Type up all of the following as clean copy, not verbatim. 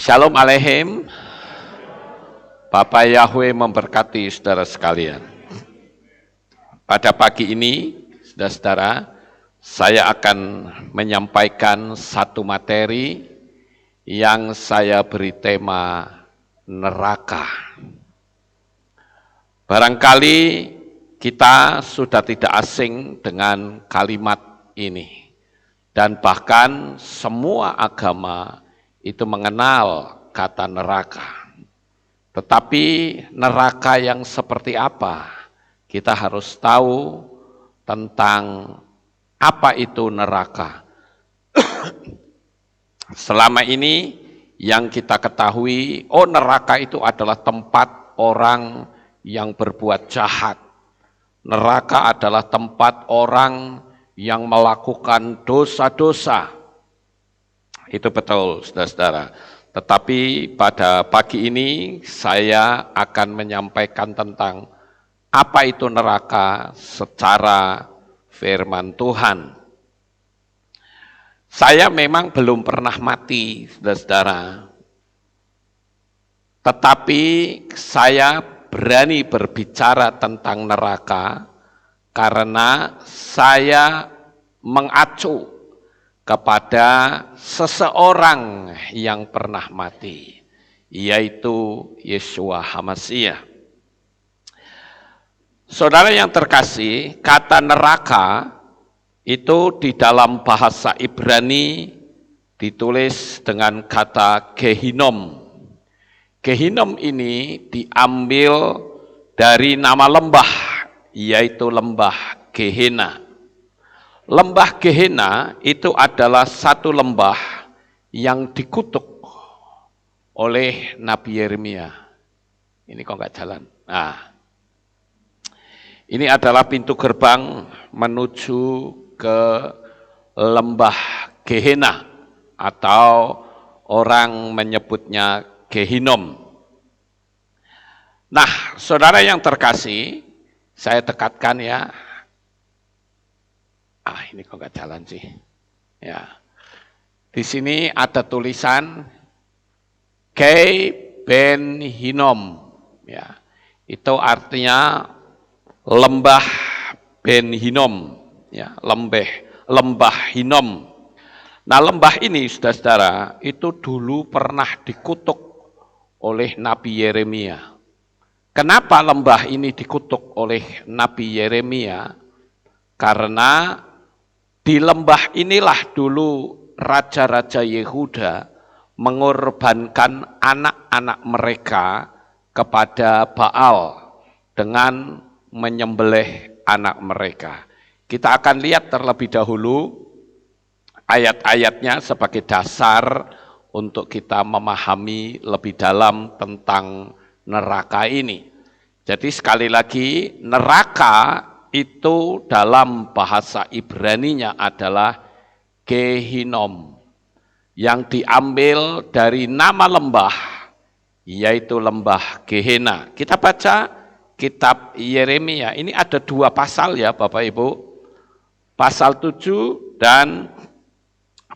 Shalom Aleichem. Bapak Yahweh memberkati saudara sekalian. Pada pagi ini, saudara-saudara, saya akan menyampaikan satu materi yang saya beri tema neraka. Barangkali kita sudah tidak asing dengan kalimat ini. Dan bahkan semua agama itu mengenal kata neraka. Tetapi neraka yang seperti apa? Kita harus tahu tentang apa itu neraka. Selama ini yang kita ketahui, neraka itu adalah tempat orang yang berbuat jahat. Neraka adalah tempat orang yang melakukan dosa-dosa. Itu betul, saudara-saudara. Tetapi pada pagi ini saya akan menyampaikan tentang apa itu neraka secara firman Tuhan. Saya memang belum pernah mati, saudara-saudara. Tetapi saya berani berbicara tentang neraka karena saya mengacu kepada seseorang yang pernah mati, yaitu Yeshua HaMashiach. Saudara yang terkasih, kata neraka itu di dalam bahasa Ibrani ditulis dengan kata Gehinom. Gehinom ini diambil dari nama lembah, yaitu lembah Gehenna. Lembah Gehenna itu adalah satu lembah yang dikutuk oleh Nabi Yeremia. Ini kok nggak jalan? Nah, ini adalah pintu gerbang menuju ke lembah Gehenna atau orang menyebutnya Gehinom. Nah, saudara yang terkasih, saya tekatkan ya. Ini kok nggak jalan sih. Ya. Di sini ada tulisan Kei Ben Hinom. Ya. Itu artinya lembah Ben Hinom. Ya, lembah Hinom. Nah, lembah ini saudara-saudara itu dulu pernah dikutuk oleh Nabi Yeremia. Kenapa lembah ini dikutuk oleh Nabi Yeremia? Karena di lembah inilah dulu raja-raja Yehuda mengorbankan anak-anak mereka kepada Baal dengan menyembelih anak mereka. Kita akan lihat terlebih dahulu ayat-ayatnya sebagai dasar untuk kita memahami lebih dalam tentang neraka ini. Jadi sekali lagi, neraka itu dalam bahasa Ibraninya adalah Gehinom, yang diambil dari nama lembah, yaitu lembah Gehenna. Kita baca kitab Yeremia, ini ada 2 pasal ya Bapak Ibu, pasal 7 dan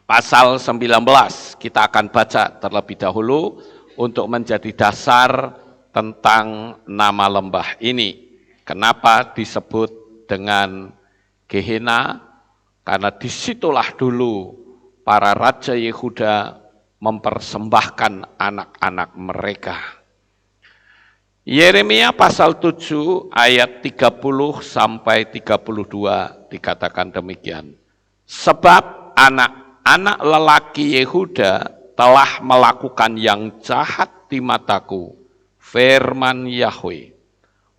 pasal 19. Kita akan baca terlebih dahulu untuk menjadi dasar tentang nama lembah ini. Kenapa disebut dengan Gehenna? Karena disitulah dulu para raja Yehuda mempersembahkan anak-anak mereka. Yeremia pasal 7 ayat 30 sampai 32 dikatakan demikian. Sebab anak-anak lelaki Yehuda telah melakukan yang jahat di mataku, firman Yahweh.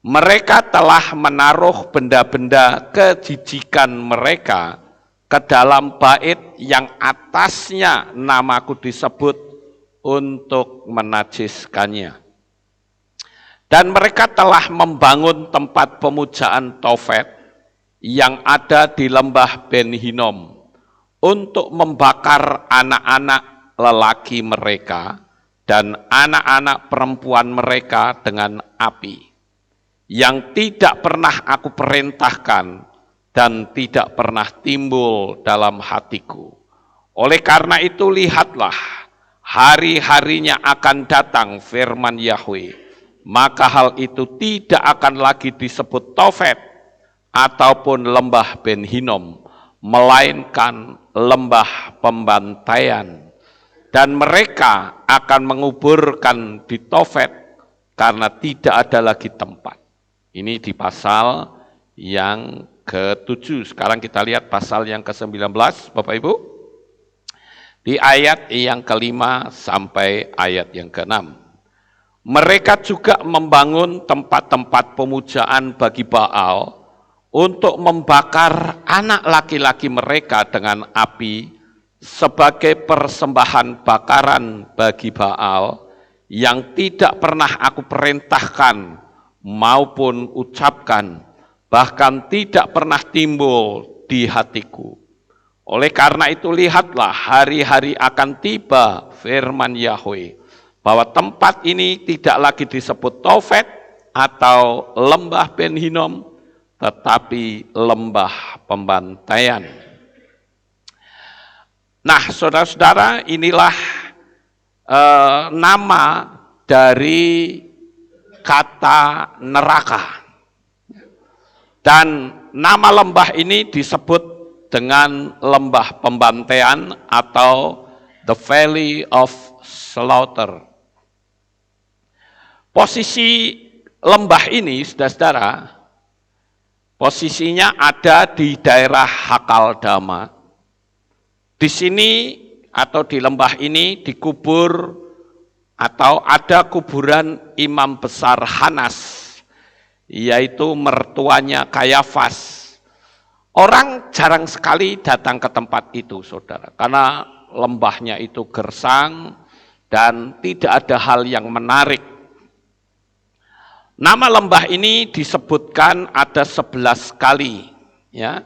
Mereka telah menaruh benda-benda kejijikan mereka ke dalam bait yang atasnya namaku disebut untuk menajiskannya. Dan mereka telah membangun tempat pemujaan Tofet yang ada di lembah Ben Hinom untuk membakar anak-anak lelaki mereka dan anak-anak perempuan mereka dengan api, yang tidak pernah aku perintahkan dan tidak pernah timbul dalam hatiku. Oleh karena itu lihatlah, hari-harinya akan datang, firman Yahweh, maka hal itu tidak akan lagi disebut Tofet ataupun lembah Ben Hinnom, melainkan lembah pembantaian. Dan mereka akan menguburkan di Tofet karena tidak ada lagi tempat. Ini di pasal yang ke-7. Sekarang kita lihat pasal yang ke-19, Bapak Ibu. Di ayat yang ke-5 sampai ayat yang ke-6. Mereka juga membangun tempat-tempat pemujaan bagi Baal untuk membakar anak laki-laki mereka dengan api sebagai persembahan bakaran bagi Baal yang tidak pernah aku perintahkan maupun ucapkan, bahkan tidak pernah timbul di hatiku. Oleh karena itu lihatlah, hari-hari akan tiba, firman Yahweh, bahwa tempat ini tidak lagi disebut Tofet atau lembah Ben Hinnom, tetapi lembah pembantaian. Nah, saudara-saudara, inilah nama dari kata neraka. Dan nama lembah ini disebut dengan lembah pembantaian atau the Valley of Slaughter. Posisi lembah ini, saudara-saudara, posisinya ada di daerah Hakaldama. Di sini atau di lembah ini dikubur atau ada kuburan imam besar Hanas, yaitu mertuanya Kayafas. Orang jarang sekali datang ke tempat itu, saudara, karena lembahnya itu gersang dan tidak ada hal yang menarik. Nama lembah ini disebutkan ada 11 kali, ya.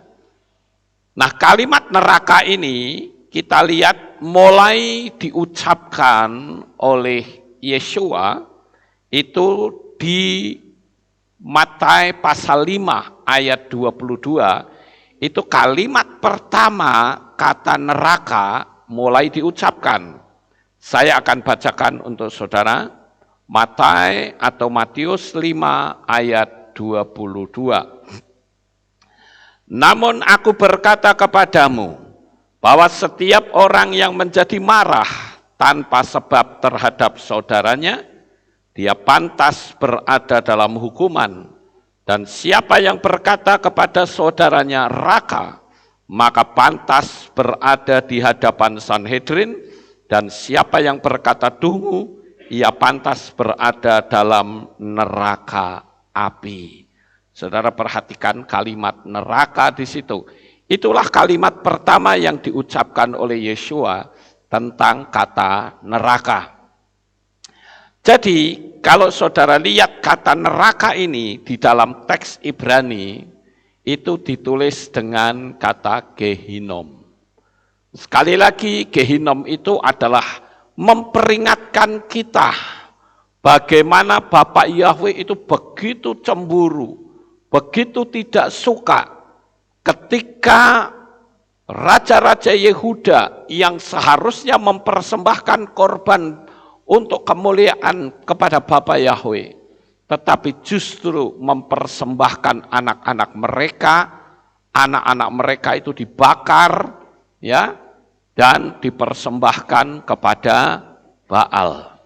Nah, kalimat neraka ini kita lihat mulai diucapkan oleh Yeshua itu di Matius pasal 5 ayat 22, itu kalimat pertama kata neraka mulai diucapkan. Saya akan bacakan untuk saudara, Matius 5 ayat 22. Namun aku berkata kepadamu, bahwa setiap orang yang menjadi marah tanpa sebab terhadap saudaranya, dia pantas berada dalam hukuman. Dan siapa yang berkata kepada saudaranya raka, maka pantas berada di hadapan Sanhedrin. Dan siapa yang berkata dungu, ia pantas berada dalam neraka api. Saudara perhatikan kalimat neraka di situ. Itulah kalimat pertama yang diucapkan oleh Yeshua tentang kata neraka. Jadi kalau saudara lihat kata neraka ini di dalam teks Ibrani, itu ditulis dengan kata Gehinom. Sekali lagi, Gehinom itu adalah memperingatkan kita bagaimana Bapak Yahweh itu begitu cemburu, begitu tidak suka ketika raja-raja Yehuda yang seharusnya mempersembahkan korban untuk kemuliaan kepada Bapa Yahweh, tetapi justru mempersembahkan anak-anak mereka itu dibakar, ya, dan dipersembahkan kepada Baal.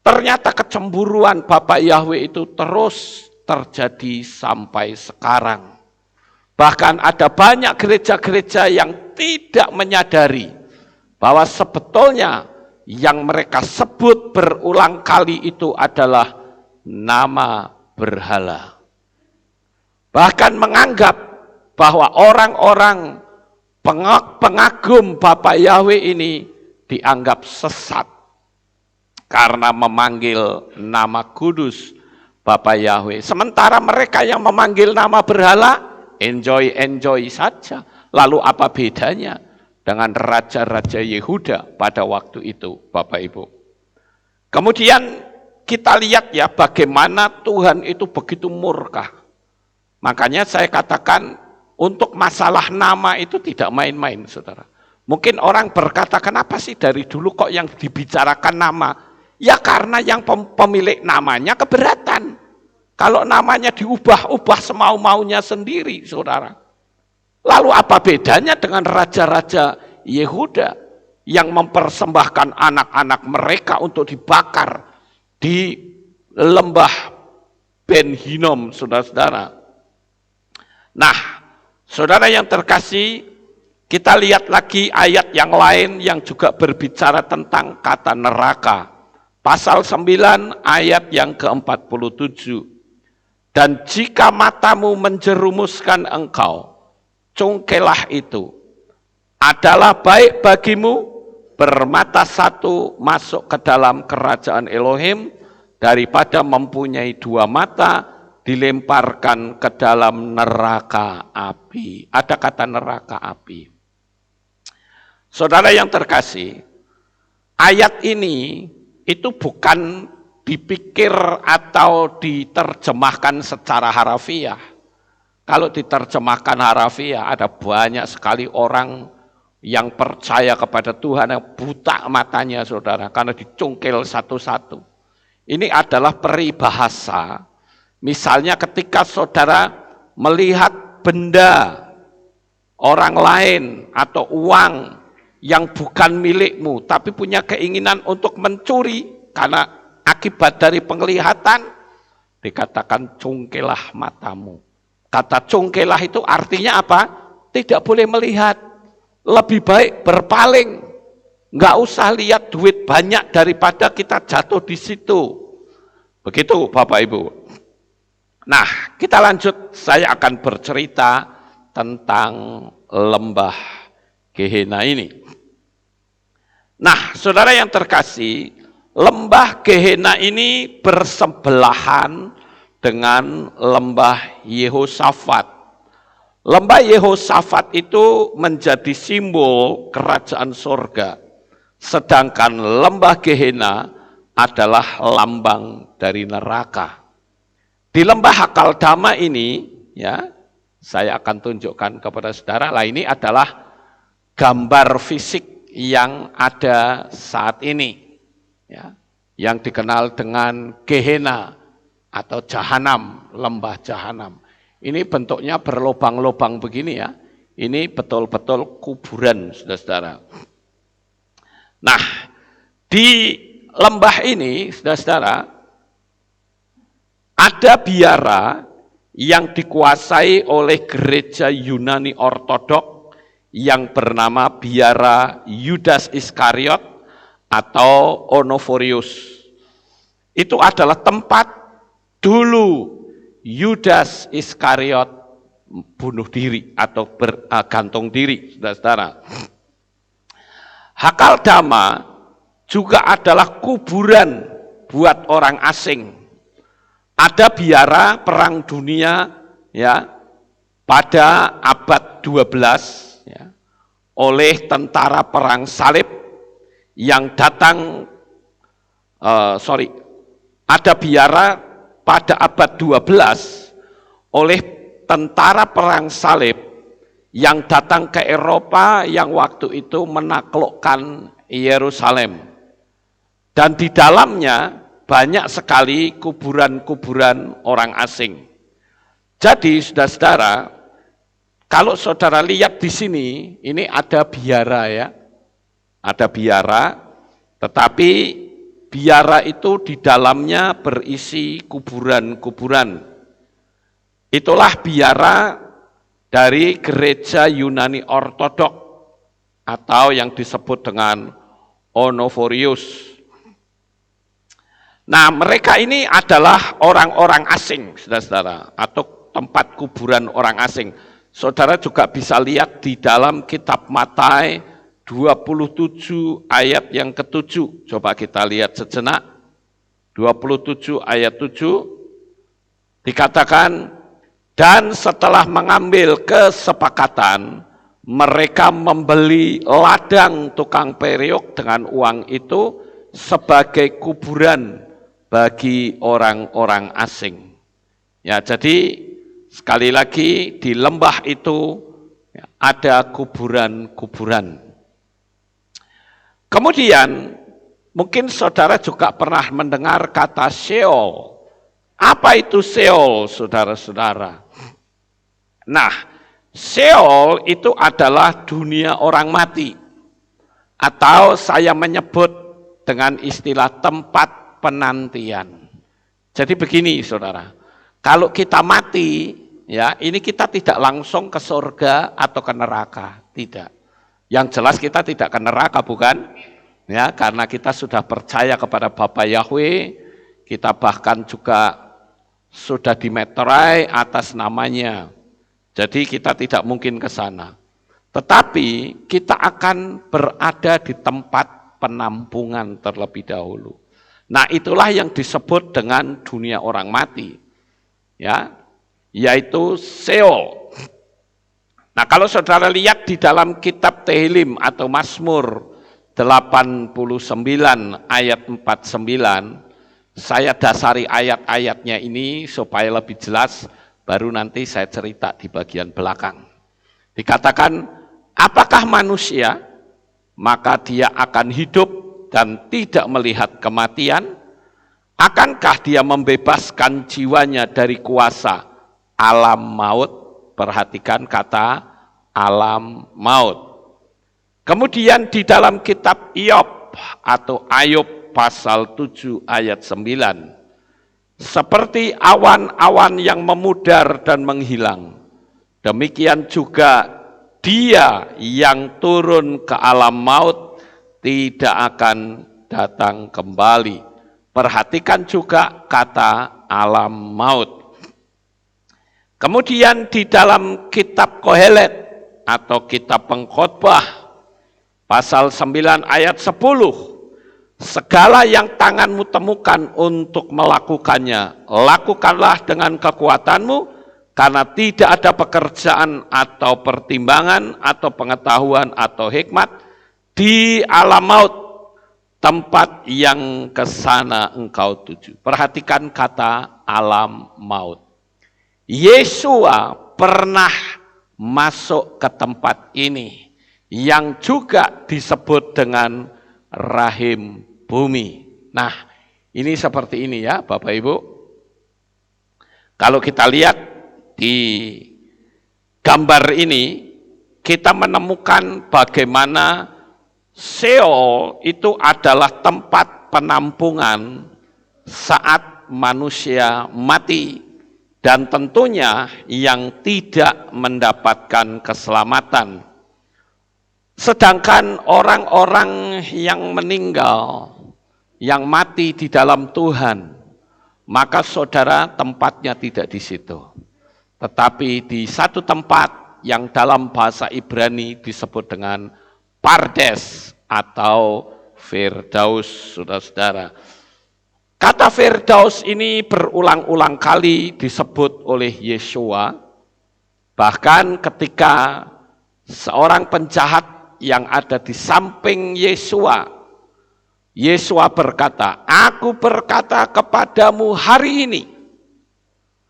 Ternyata kecemburuan Bapa Yahweh itu terus terjadi sampai sekarang. Bahkan ada banyak gereja-gereja yang tidak menyadari bahwa sebetulnya yang mereka sebut berulang kali itu adalah nama berhala. Bahkan menganggap bahwa orang-orang pengagum Bapa Yahweh ini dianggap sesat karena memanggil nama kudus Bapa Yahweh. Sementara mereka yang memanggil nama berhala, enjoy saja. Lalu apa bedanya dengan raja-raja Yehuda pada waktu itu, Bapak Ibu? Kemudian kita lihat ya bagaimana Tuhan itu begitu murka. Makanya saya katakan untuk masalah nama itu tidak main-main, saudara. Mungkin orang berkata, kenapa sih dari dulu kok yang dibicarakan nama? Ya karena yang pemilik namanya keberatan. Kalau namanya diubah-ubah semau-maunya sendiri, saudara. Lalu apa bedanya dengan raja-raja Yehuda yang mempersembahkan anak-anak mereka untuk dibakar di lembah Ben Hinnom, saudara-saudara. Nah, saudara yang terkasih, kita lihat lagi ayat yang lain yang juga berbicara tentang kata neraka. Pasal 9 ayat yang ke-47. Dan jika matamu menjerumuskan engkau, cungkelah itu. Adalah baik bagimu bermata satu masuk ke dalam kerajaan Elohim daripada mempunyai dua mata dilemparkan ke dalam neraka api. Ada kata neraka api. Saudara yang terkasih, ayat ini itu bukan dipikir atau diterjemahkan secara harafiah. Kalau diterjemahkan harafiah, ada banyak sekali orang yang percaya kepada Tuhan yang buta matanya, saudara, karena dicungkil satu-satu. Ini adalah peribahasa. Misalnya ketika saudara melihat benda orang lain atau uang yang bukan milikmu, tapi punya keinginan untuk mencuri karena akibat dari penglihatan, dikatakan cungkilah matamu. Kata cungkilah itu artinya apa? Tidak boleh melihat, lebih baik berpaling, nggak usah lihat duit banyak daripada kita jatuh di situ. Begitu Bapak Ibu. Nah, kita lanjut, saya akan bercerita tentang lembah Gehenna ini. Nah, saudara yang terkasih, lembah Gehenna ini bersebelahan dengan lembah Yehosafat. Lembah Yehosafat itu menjadi simbol kerajaan sorga, sedangkan lembah Gehenna adalah lambang dari neraka. Di lembah Hakaldama ini, ya, saya akan tunjukkan kepada saudara. Lah, ini adalah gambar fisik yang ada saat ini, ya, yang dikenal dengan Gehenna atau Jahanam, lembah Jahanam. Ini bentuknya berlobang-lobang begini ya. Ini betul-betul kuburan, saudara-saudara. Nah, di lembah ini, saudara-saudara, ada biara yang dikuasai oleh gereja Yunani Ortodok yang bernama biara Yudas Iskariot atau Onoforius. Itu adalah tempat dulu Yudas Iskariot bunuh diri atau bergantung diri, saudara-saudara. Hakaldama juga adalah kuburan buat orang asing. Ada biara perang dunia ya pada abad 12 ya, oleh tentara perang salib yang datang ada biara pada abad 12 oleh tentara perang salib yang datang ke Eropa yang waktu itu menaklukkan Yerusalem. Dan di dalamnya banyak sekali kuburan-kuburan orang asing. Jadi saudara-saudara, kalau saudara lihat di sini, ini ada biara ya. Ada biara, tetapi biara itu di dalamnya berisi kuburan-kuburan. Itulah biara dari gereja Yunani Ortodok atau yang disebut dengan Onoforius. Nah, mereka ini adalah orang-orang asing, saudara-saudara, atau tempat kuburan orang asing. Saudara juga bisa lihat di dalam kitab Matai 27 ayat yang ke-7. Coba kita lihat sejenak. 27 ayat 7 dikatakan, dan setelah mengambil kesepakatan, mereka membeli ladang tukang periuk dengan uang itu sebagai kuburan bagi orang-orang asing. Ya, jadi sekali lagi di lembah itu ada kuburan-kuburan. Kemudian mungkin saudara juga pernah mendengar kata Sheol. Apa itu Sheol, saudara-saudara? Nah, Sheol itu adalah dunia orang mati. Atau saya menyebut dengan istilah tempat penantian. Jadi begini saudara, kalau kita mati, ya ini kita tidak langsung ke surga atau ke neraka, tidak. Yang jelas kita tidak ke neraka, bukan? Ya, karena kita sudah percaya kepada Bapa Yahweh, kita bahkan juga sudah dimeterai atas namanya. Jadi kita tidak mungkin ke sana. Tetapi kita akan berada di tempat penampungan terlebih dahulu. Nah, itulah yang disebut dengan dunia orang mati. Ya, yaitu Sheol. Nah, kalau saudara lihat di dalam kitab Tehillim atau Mazmur 89 ayat 49, saya dasari ayat-ayatnya ini supaya lebih jelas, baru nanti saya cerita di bagian belakang. Dikatakan, apakah manusia, maka dia akan hidup dan tidak melihat kematian? Akankah dia membebaskan jiwanya dari kuasa alam maut? Perhatikan kata alam maut. Kemudian di dalam kitab Iyob atau Ayub pasal 7 ayat 9. Seperti awan-awan yang memudar dan menghilang, demikian juga dia yang turun ke alam maut tidak akan datang kembali. Perhatikan juga kata alam maut. Kemudian di dalam kitab Kohelet atau kitab Pengkhotbah pasal 9 ayat 10, segala yang tanganmu temukan untuk melakukannya, lakukanlah dengan kekuatanmu, karena tidak ada pekerjaan atau pertimbangan atau pengetahuan atau hikmat di alam maut, tempat yang kesana engkau tuju. Perhatikan kata alam maut. Yesua pernah masuk ke tempat ini yang juga disebut dengan rahim bumi. Nah, ini seperti ini ya Bapak Ibu. Kalau kita lihat di gambar ini, kita menemukan bagaimana Sheol itu adalah tempat penampungan saat manusia mati. Dan tentunya yang tidak mendapatkan keselamatan. Sedangkan orang-orang yang meninggal, yang mati di dalam Tuhan, maka saudara tempatnya tidak di situ. Tetapi di satu tempat yang dalam bahasa Ibrani disebut dengan Pardes atau Firdaus, saudara-saudara. Kata Firdaus ini berulang-ulang kali disebut oleh Yesua, bahkan ketika seorang penjahat yang ada di samping Yesua, Yesua berkata, aku berkata kepadamu hari ini,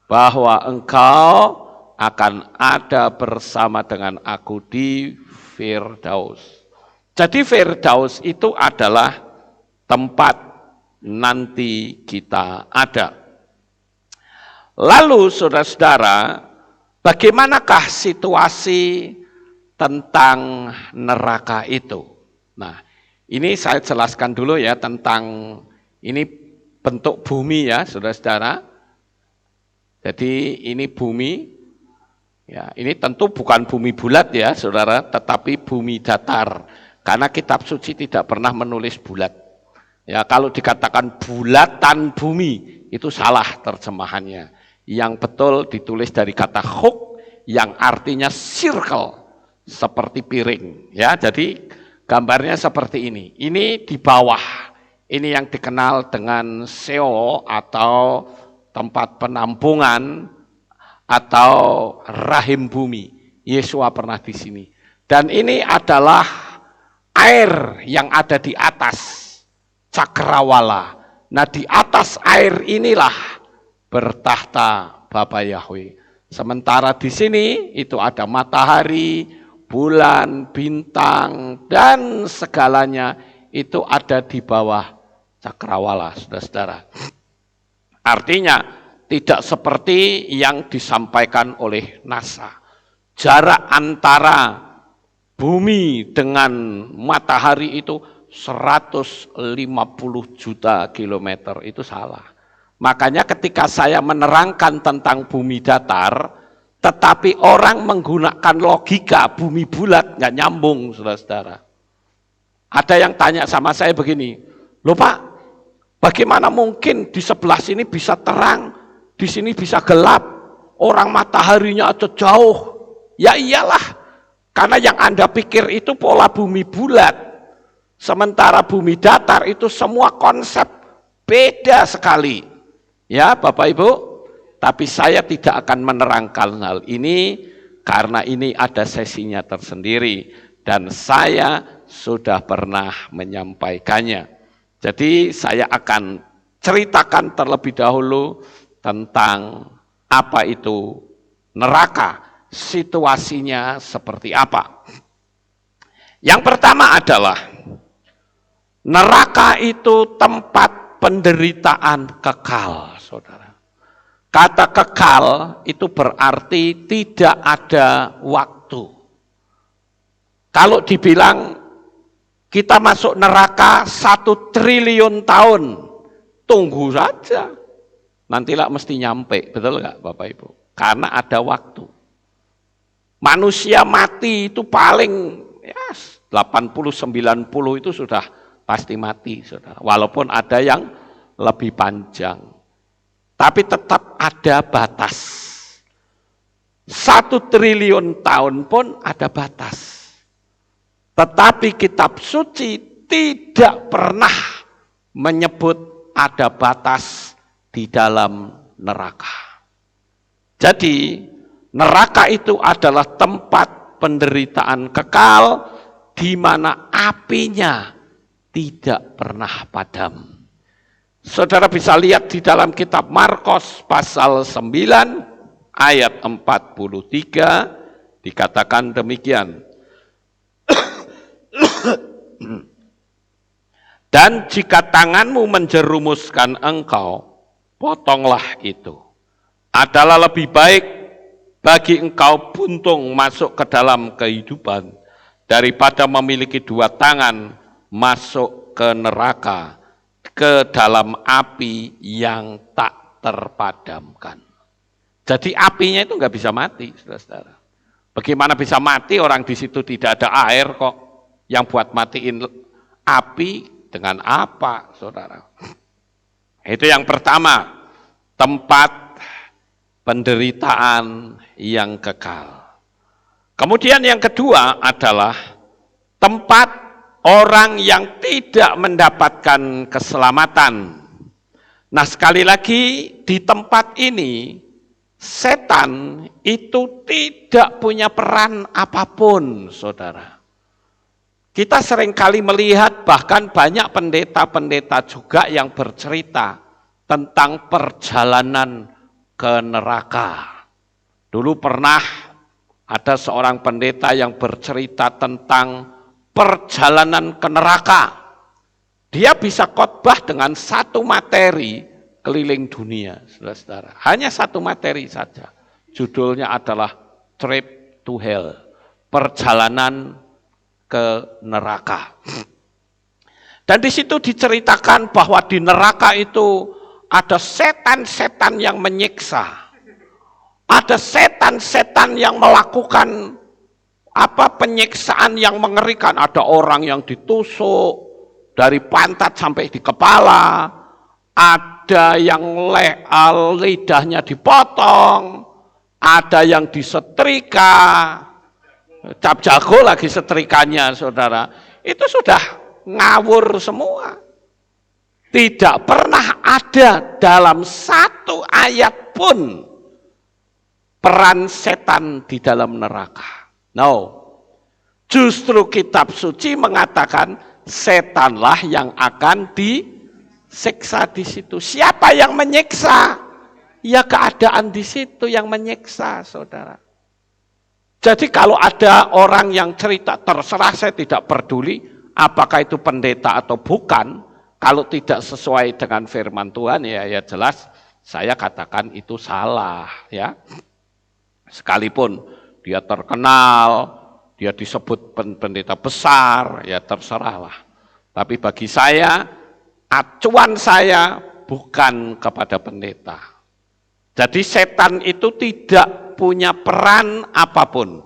bahwa engkau akan ada bersama dengan aku di Firdaus. Jadi Firdaus itu adalah tempat nanti kita ada. Lalu saudara-saudara, bagaimanakah situasi tentang neraka itu? Nah, ini saya jelaskan dulu ya tentang ini bentuk bumi ya saudara-saudara. Jadi ini bumi, ya ini tentu bukan bumi bulat ya saudara, tetapi bumi datar. Karena kitab suci tidak pernah menulis bulat. Ya, kalau dikatakan bulatan bumi, itu salah terjemahannya. Yang betul ditulis dari kata khuk, yang artinya circle, seperti piring. Ya, jadi gambarnya seperti ini. Ini di bawah, ini yang dikenal dengan Sheol atau tempat penampungan atau rahim bumi. Yesua pernah di sini. Dan ini adalah air yang ada di atas. Cakrawala. Nah di atas air inilah bertahta Bapa Yahweh. Sementara di sini itu ada matahari, bulan, bintang, dan segalanya itu ada di bawah cakrawala, saudara-saudara. Artinya tidak seperti yang disampaikan oleh NASA. Jarak antara bumi dengan matahari itu 150 juta kilometer, itu salah. Makanya ketika saya menerangkan tentang bumi datar, tetapi orang menggunakan logika bumi bulat, nggak nyambung, saudara-saudara. Ada yang tanya sama saya begini, loh Pak, bagaimana mungkin di sebelah sini bisa terang, di sini bisa gelap, orang mataharinya aja jauh. Ya iyalah, karena yang Anda pikir itu pola bumi bulat, sementara bumi datar itu semua konsep beda sekali. Ya Bapak Ibu, tapi saya tidak akan menerangkan hal ini karena ini ada sesinya tersendiri dan saya sudah pernah menyampaikannya. Jadi saya akan ceritakan terlebih dahulu tentang apa itu neraka, situasinya seperti apa. Yang pertama adalah neraka itu tempat penderitaan kekal, saudara. Kata kekal itu berarti tidak ada waktu. Kalau dibilang kita masuk neraka 1 triliun tahun, tunggu saja. Nantilah mesti nyampe, betul nggak Bapak Ibu? Karena ada waktu. Manusia mati itu paling ya 80-90 itu sudah pasti mati, saudara. Walaupun ada yang lebih panjang. Tapi tetap ada batas. 1 triliun tahun pun ada batas. Tetapi kitab suci tidak pernah menyebut ada batas di dalam neraka. Jadi neraka itu adalah tempat penderitaan kekal di mana apinya tidak pernah padam. Saudara bisa lihat di dalam kitab Markus pasal 9 ayat 43 dikatakan demikian. Dan jika tanganmu menjerumuskan engkau, potonglah itu. Adalah lebih baik bagi engkau buntung masuk ke dalam kehidupan daripada memiliki 2 tangan masuk ke neraka, ke dalam api yang tak terpadamkan. Jadi apinya itu nggak bisa mati, saudara-saudara. Bagaimana bisa mati orang di situ tidak ada air kok? Yang buat matiin api dengan apa, saudara? Itu yang pertama, tempat penderitaan yang kekal. Kemudian yang kedua adalah tempat orang yang tidak mendapatkan keselamatan. Nah, sekali lagi di tempat ini setan itu tidak punya peran apapun, saudara. Kita seringkali melihat bahkan banyak pendeta-pendeta juga yang bercerita tentang perjalanan ke neraka. Dulu pernah ada seorang pendeta yang bercerita tentang perjalanan ke neraka. Dia bisa khotbah dengan 1 materi keliling dunia, saudara-saudara. Hanya 1 materi saja. Judulnya adalah Trip to Hell, perjalanan ke neraka. Dan di situ diceritakan bahwa di neraka itu ada setan-setan yang menyiksa. Ada setan-setan yang melakukan penyiksaan yang mengerikan. Ada orang yang ditusuk dari pantat sampai di kepala. Ada yang lidahnya dipotong. Ada yang disetrika. Cap jago lagi setrikanya, saudara. Itu sudah ngawur semua. Tidak pernah ada dalam 1 ayat pun peran setan di dalam neraka. No. Justru kitab suci mengatakan setanlah yang akan disiksa di situ. Siapa yang menyiksa? Ya keadaan di situ yang menyiksa, saudara. Jadi kalau ada orang yang cerita terserah saya tidak peduli, apakah itu pendeta atau bukan, kalau tidak sesuai dengan firman Tuhan ya jelas saya katakan itu salah ya. Sekalipun dia terkenal, dia disebut pendeta besar, ya terserahlah. Tapi bagi saya, acuan saya bukan kepada pendeta. Jadi setan itu tidak punya peran apapun.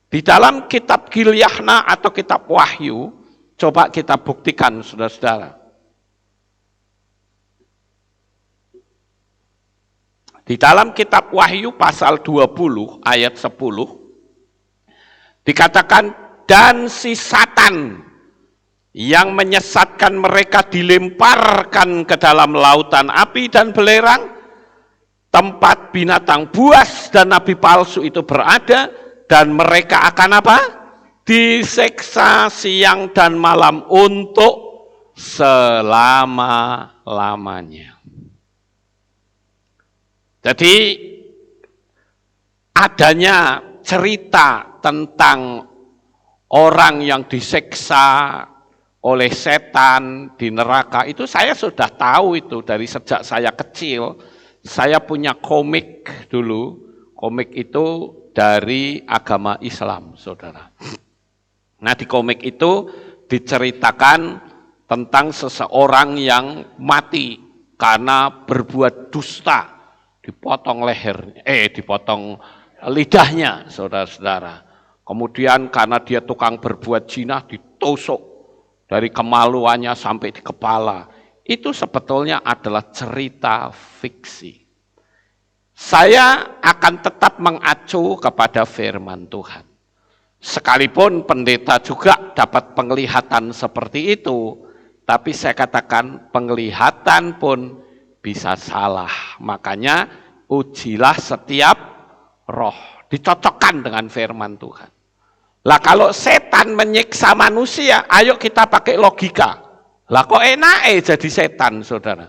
Di dalam kitab Gilyahna atau kitab Wahyu, coba kita buktikan saudara-saudara. Di dalam kitab Wahyu pasal 20 ayat 10, dikatakan, dan si Satan yang menyesatkan mereka dilemparkan ke dalam lautan api dan belerang, tempat binatang buas dan nabi palsu itu berada, dan mereka akan apa? Diseksa siang dan malam untuk selama-lamanya. Jadi adanya cerita tentang orang yang diseksa oleh setan di neraka itu saya sudah tahu itu dari sejak saya kecil. Saya punya komik dulu, komik itu dari agama Islam, saudara. Nah di komik itu diceritakan tentang seseorang yang mati karena berbuat dusta. Dipotong dipotong lidahnya, saudara-saudara. Kemudian karena dia tukang berbuat zina, ditusuk dari kemaluannya sampai di kepala. Itu sebetulnya adalah cerita fiksi. Saya akan tetap mengacu kepada firman Tuhan. Sekalipun pendeta juga dapat penglihatan seperti itu, tapi saya katakan penglihatan pun bisa salah. Makanya ujilah setiap roh. Dicocokkan dengan firman Tuhan. Lah kalau setan menyiksa manusia, ayo kita pakai logika. Lah kok enak jadi setan, saudara?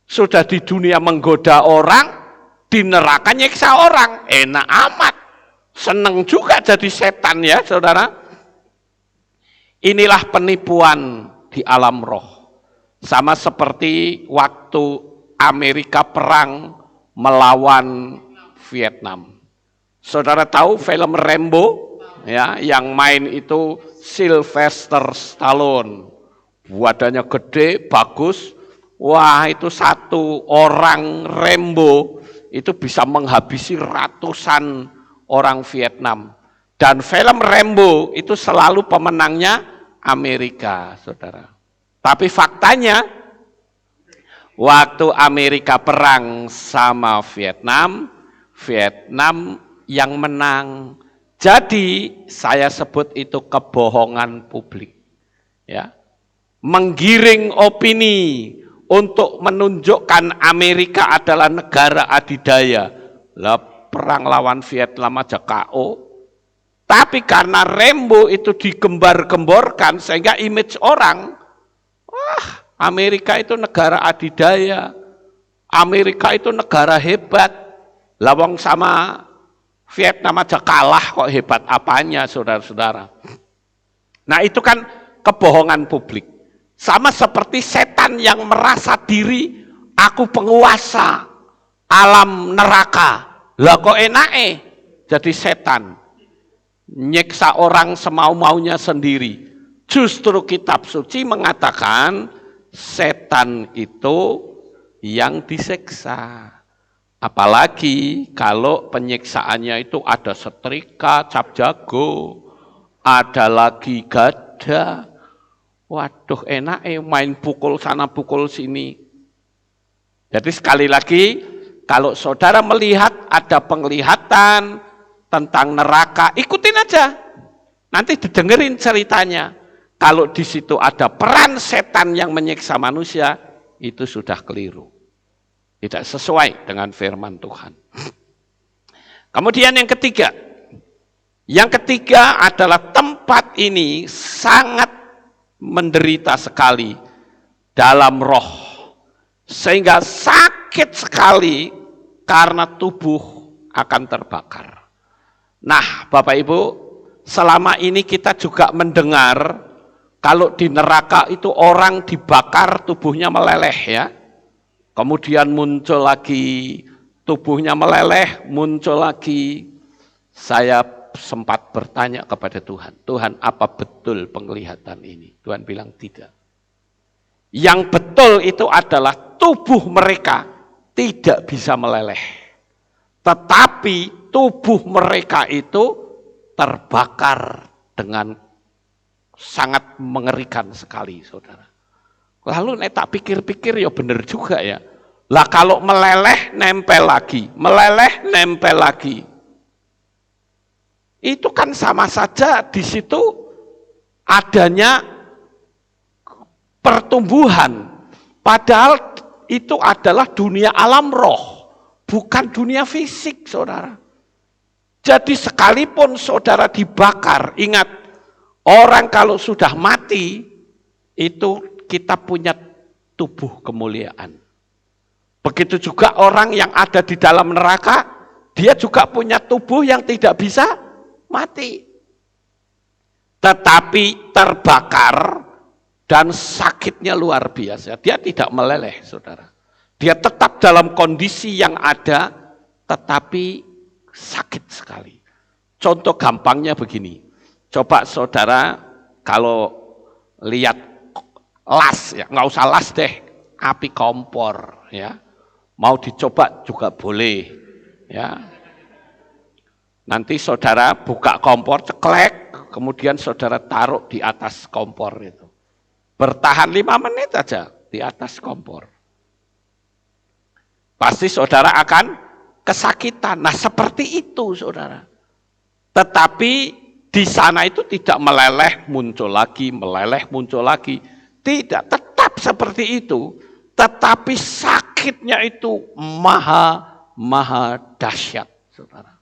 Sudah di dunia menggoda orang, di neraka nyiksa orang. Enak amat. Seneng juga jadi setan ya, saudara. Inilah penipuan di alam roh. Sama seperti waktu Amerika perang melawan Vietnam. Saudara tahu film Rambo ya, yang main itu Sylvester Stallone. Badannya gede, bagus. Wah, itu satu orang Rambo itu bisa menghabisi ratusan orang Vietnam. Dan film Rambo itu selalu pemenangnya Amerika, saudara. Tapi faktanya, waktu Amerika perang sama Vietnam, Vietnam yang menang. Jadi saya sebut itu kebohongan publik. Ya, menggiring opini untuk menunjukkan Amerika adalah negara adidaya. Lah perang lawan Vietnam aja KO. Tapi karena Rambo itu digembar-gemborkan sehingga image orang, wah, Amerika itu negara adidaya. Amerika itu negara hebat. Lawang sama Vietnam aja kalah kok, hebat apanya, saudara-saudara. Nah itu kan kebohongan publik. Sama seperti setan yang merasa diri, aku penguasa alam neraka. Lah kok enake jadi setan. Nyiksa orang semau-maunya sendiri. Justru kitab suci mengatakan setan itu yang disiksa. Apalagi kalau penyiksaannya itu ada setrika, cap jago, ada lagi gada. Waduh enak main pukul sana pukul sini. Jadi sekali lagi, kalau saudara melihat ada penglihatan tentang neraka, ikutin aja. Nanti didengerin ceritanya. Kalau di situ ada peran setan yang menyiksa manusia, itu sudah keliru. Tidak sesuai dengan firman Tuhan. Kemudian yang ketiga. Yang ketiga adalah tempat ini sangat menderita sekali dalam roh. Sehingga sakit sekali karena tubuh akan terbakar. Nah, Bapak Ibu, selama ini kita juga mendengar Kalau di neraka itu orang dibakar tubuhnya meleleh ya. Kemudian muncul lagi tubuhnya meleleh, muncul lagi. Saya sempat bertanya kepada Tuhan, Tuhan apa betul penglihatan ini? Tuhan bilang tidak. Yang betul itu adalah tubuh mereka tidak bisa meleleh. Tetapi tubuh mereka itu terbakar dengan sangat mengerikan sekali, saudara. Lalu tak pikir-pikir ya benar juga ya. Lah kalau meleleh nempel lagi, meleleh nempel lagi. Itu kan sama saja di situ adanya pertumbuhan. Padahal itu adalah dunia alam roh, bukan dunia fisik, saudara. Jadi sekalipun saudara dibakar, ingat, orang kalau sudah mati, itu kita punya tubuh kemuliaan. Begitu juga orang yang ada di dalam neraka, dia juga punya tubuh yang tidak bisa mati. Tetapi terbakar dan sakitnya luar biasa. Dia tidak meleleh, saudara. Dia tetap dalam kondisi yang ada, tetapi sakit sekali. Contoh gampangnya begini. Coba saudara kalau lihat las, ya nggak usah las deh, api kompor, ya mau dicoba juga boleh, ya. Nanti saudara buka kompor, ceklek, kemudian saudara taruh di atas kompor itu. Bertahan 5 menit aja di atas kompor. Pasti saudara akan kesakitan. Nah seperti itu saudara. Tetapi di sana itu tidak meleleh, muncul lagi, meleleh, muncul lagi. Tidak, tetap seperti itu. Tetapi sakitnya itu maha dahsyat saudara.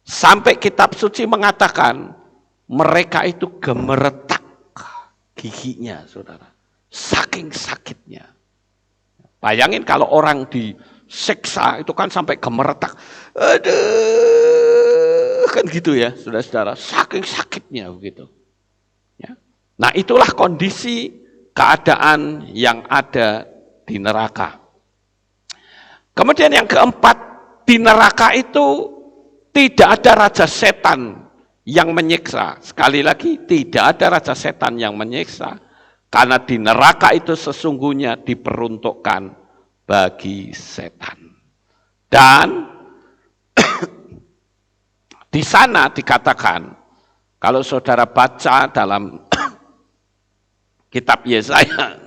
Sampai kitab suci mengatakan mereka itu gemeretak giginya, saudara. Saking sakitnya. Bayangin kalau orang disiksa itu kan sampai gemeretak. Aduh, kan gitu ya, saudara-saudara. Saking sakitnya begitu. Ya. Nah itulah kondisi keadaan yang ada di neraka. Kemudian yang keempat, di neraka itu tidak ada raja setan yang menyiksa. Sekali lagi, tidak ada raja setan yang menyiksa. Karena di neraka itu sesungguhnya diperuntukkan bagi setan. Dan di sana dikatakan, kalau saudara baca dalam kitab Yesaya,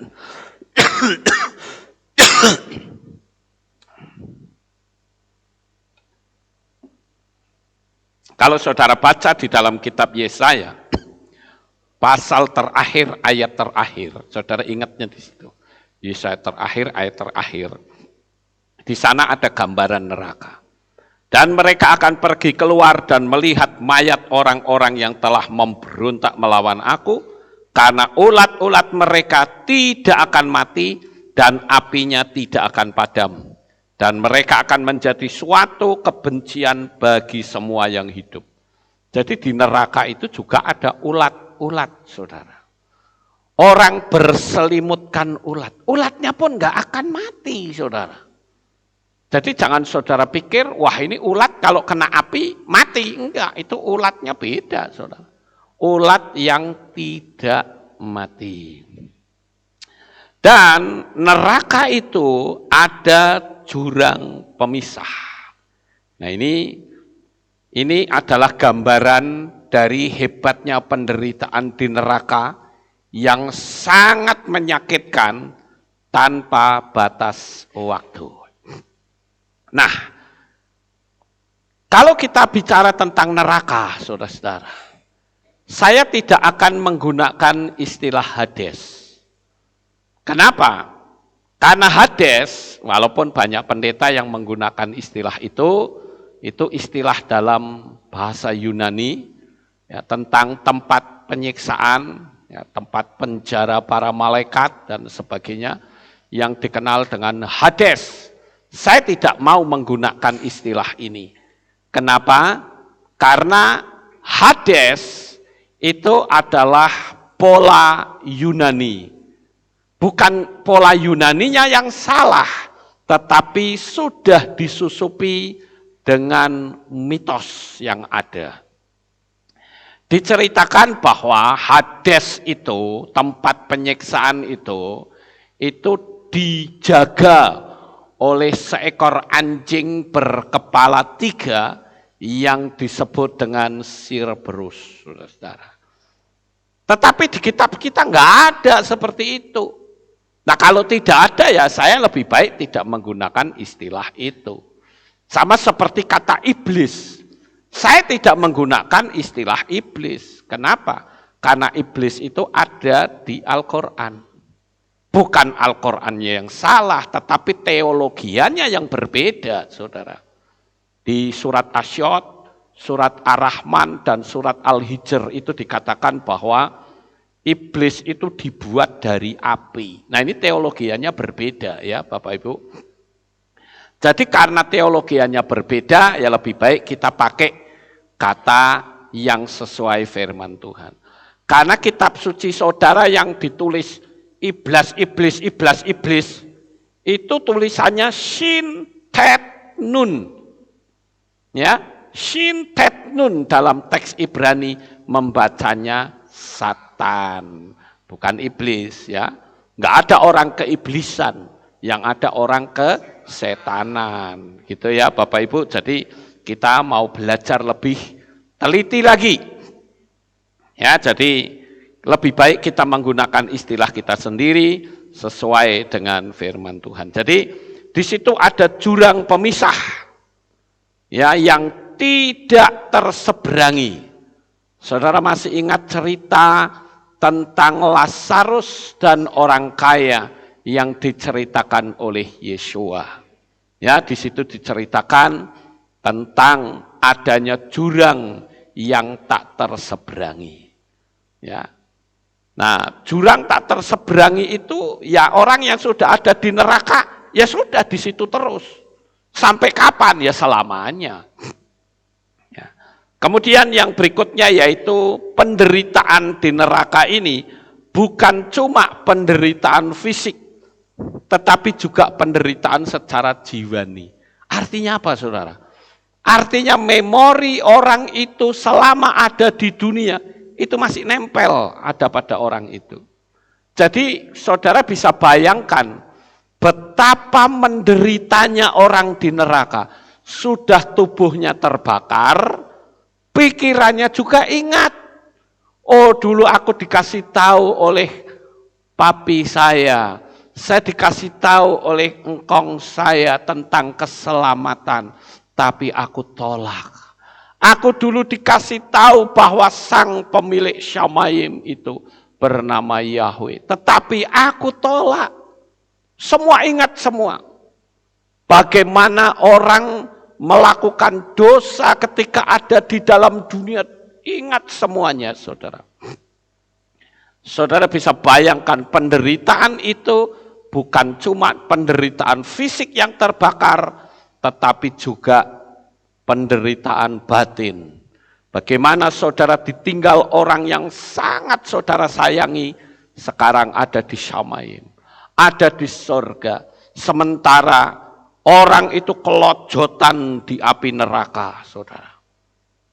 kalau saudara baca di dalam kitab Yesaya, pasal terakhir, ayat terakhir, saudara ingatnya di situ. Yesaya terakhir, ayat terakhir. Di sana ada gambaran neraka. Dan mereka akan pergi keluar dan melihat mayat orang-orang yang telah memberontak melawan aku, karena ulat-ulat mereka tidak akan mati dan apinya tidak akan padam. Dan mereka akan menjadi suatu kebencian bagi semua yang hidup. Jadi di neraka itu juga ada ulat-ulat, saudara. Orang berselimutkan ulat. Ulatnya pun nggak akan mati, saudara. Jadi jangan saudara pikir, wah ini ulat kalau kena api mati. Enggak, itu ulatnya beda, saudara. Ulat yang tidak mati. Dan neraka itu ada jurang pemisah. Nah ini adalah gambaran dari hebatnya penderitaan di neraka yang sangat menyakitkan tanpa batas waktu. Nah, kalau kita bicara tentang neraka, saudara-saudara, saya tidak akan menggunakan istilah Hades. Kenapa? Karena Hades, walaupun banyak pendeta yang menggunakan istilah itu istilah dalam bahasa Yunani, ya, tentang tempat penyiksaan, ya, tempat penjara para malaikat dan sebagainya, yang dikenal dengan Hades. Saya tidak mau menggunakan istilah ini. Kenapa? Karena Hades itu adalah pola Yunani. Bukan pola Yunaninya yang salah, tetapi sudah disusupi dengan mitos yang ada. Diceritakan bahwa Hades itu, tempat penyiksaan itu dijaga oleh seekor anjing berkepala 3 yang disebut dengan Cerberus, saudara-saudara. Tetapi di kitab kita nggak ada seperti itu. Nah kalau tidak ada ya saya lebih baik tidak menggunakan istilah itu. Sama seperti kata iblis. Saya tidak menggunakan istilah iblis. Kenapa? Karena iblis itu ada di Al-Quran. Bukan Al-Qurannya yang salah, tetapi teologianya yang berbeda, saudara. Di surat Asy'ad, surat Ar-Rahman, dan surat Al-Hijr itu dikatakan bahwa iblis itu dibuat dari api. Nah ini teologianya berbeda ya Bapak Ibu. Jadi karena teologianya berbeda, ya lebih baik kita pakai kata yang sesuai firman Tuhan. Karena kitab suci saudara yang ditulis iblis, itu tulisannya Shin Tet Nun. Ya, Shin Tet Nun dalam teks Ibrani membacanya Satan, bukan iblis ya. Nggak ada orang keiblisan, yang ada orang kesetanan, gitu ya Bapak Ibu. Jadi kita mau belajar lebih teliti lagi. Ya, jadi lebih baik kita menggunakan istilah kita sendiri sesuai dengan firman Tuhan. Jadi di situ ada jurang pemisah ya yang tidak terseberangi. Saudara masih ingat cerita tentang Lazarus dan orang kaya yang diceritakan oleh Yesua. Ya, di situ diceritakan tentang adanya jurang yang tak terseberangi. Ya. Nah, jurang tak terseberangi itu ya orang yang sudah ada di neraka, ya sudah di situ terus. Sampai kapan? Ya selamanya. Ya. Kemudian yang berikutnya yaitu penderitaan di neraka ini bukan cuma penderitaan fisik, tetapi juga penderitaan secara jiwani. Artinya apa, saudara? Artinya memori orang itu selama ada di dunia, itu masih nempel ada pada orang itu. Jadi saudara bisa bayangkan betapa menderitanya orang di neraka. Sudah tubuhnya terbakar, pikirannya juga ingat. Oh dulu aku dikasih tahu oleh papi saya dikasih tahu oleh engkong saya tentang keselamatan, tapi aku tolak. Aku dulu dikasih tahu bahwa sang pemilik Syamayim itu bernama Yahweh, tetapi aku tolak. Semua ingat semua. Bagaimana orang melakukan dosa ketika ada di dalam dunia, ingat semuanya, saudara. Saudara bisa bayangkan penderitaan itu bukan cuma penderitaan fisik yang terbakar, tetapi juga penderitaan batin. Bagaimana saudara ditinggal orang yang sangat saudara sayangi, sekarang ada di Syamayim, ada di sorga. Sementara orang itu kelojotan di api neraka, saudara.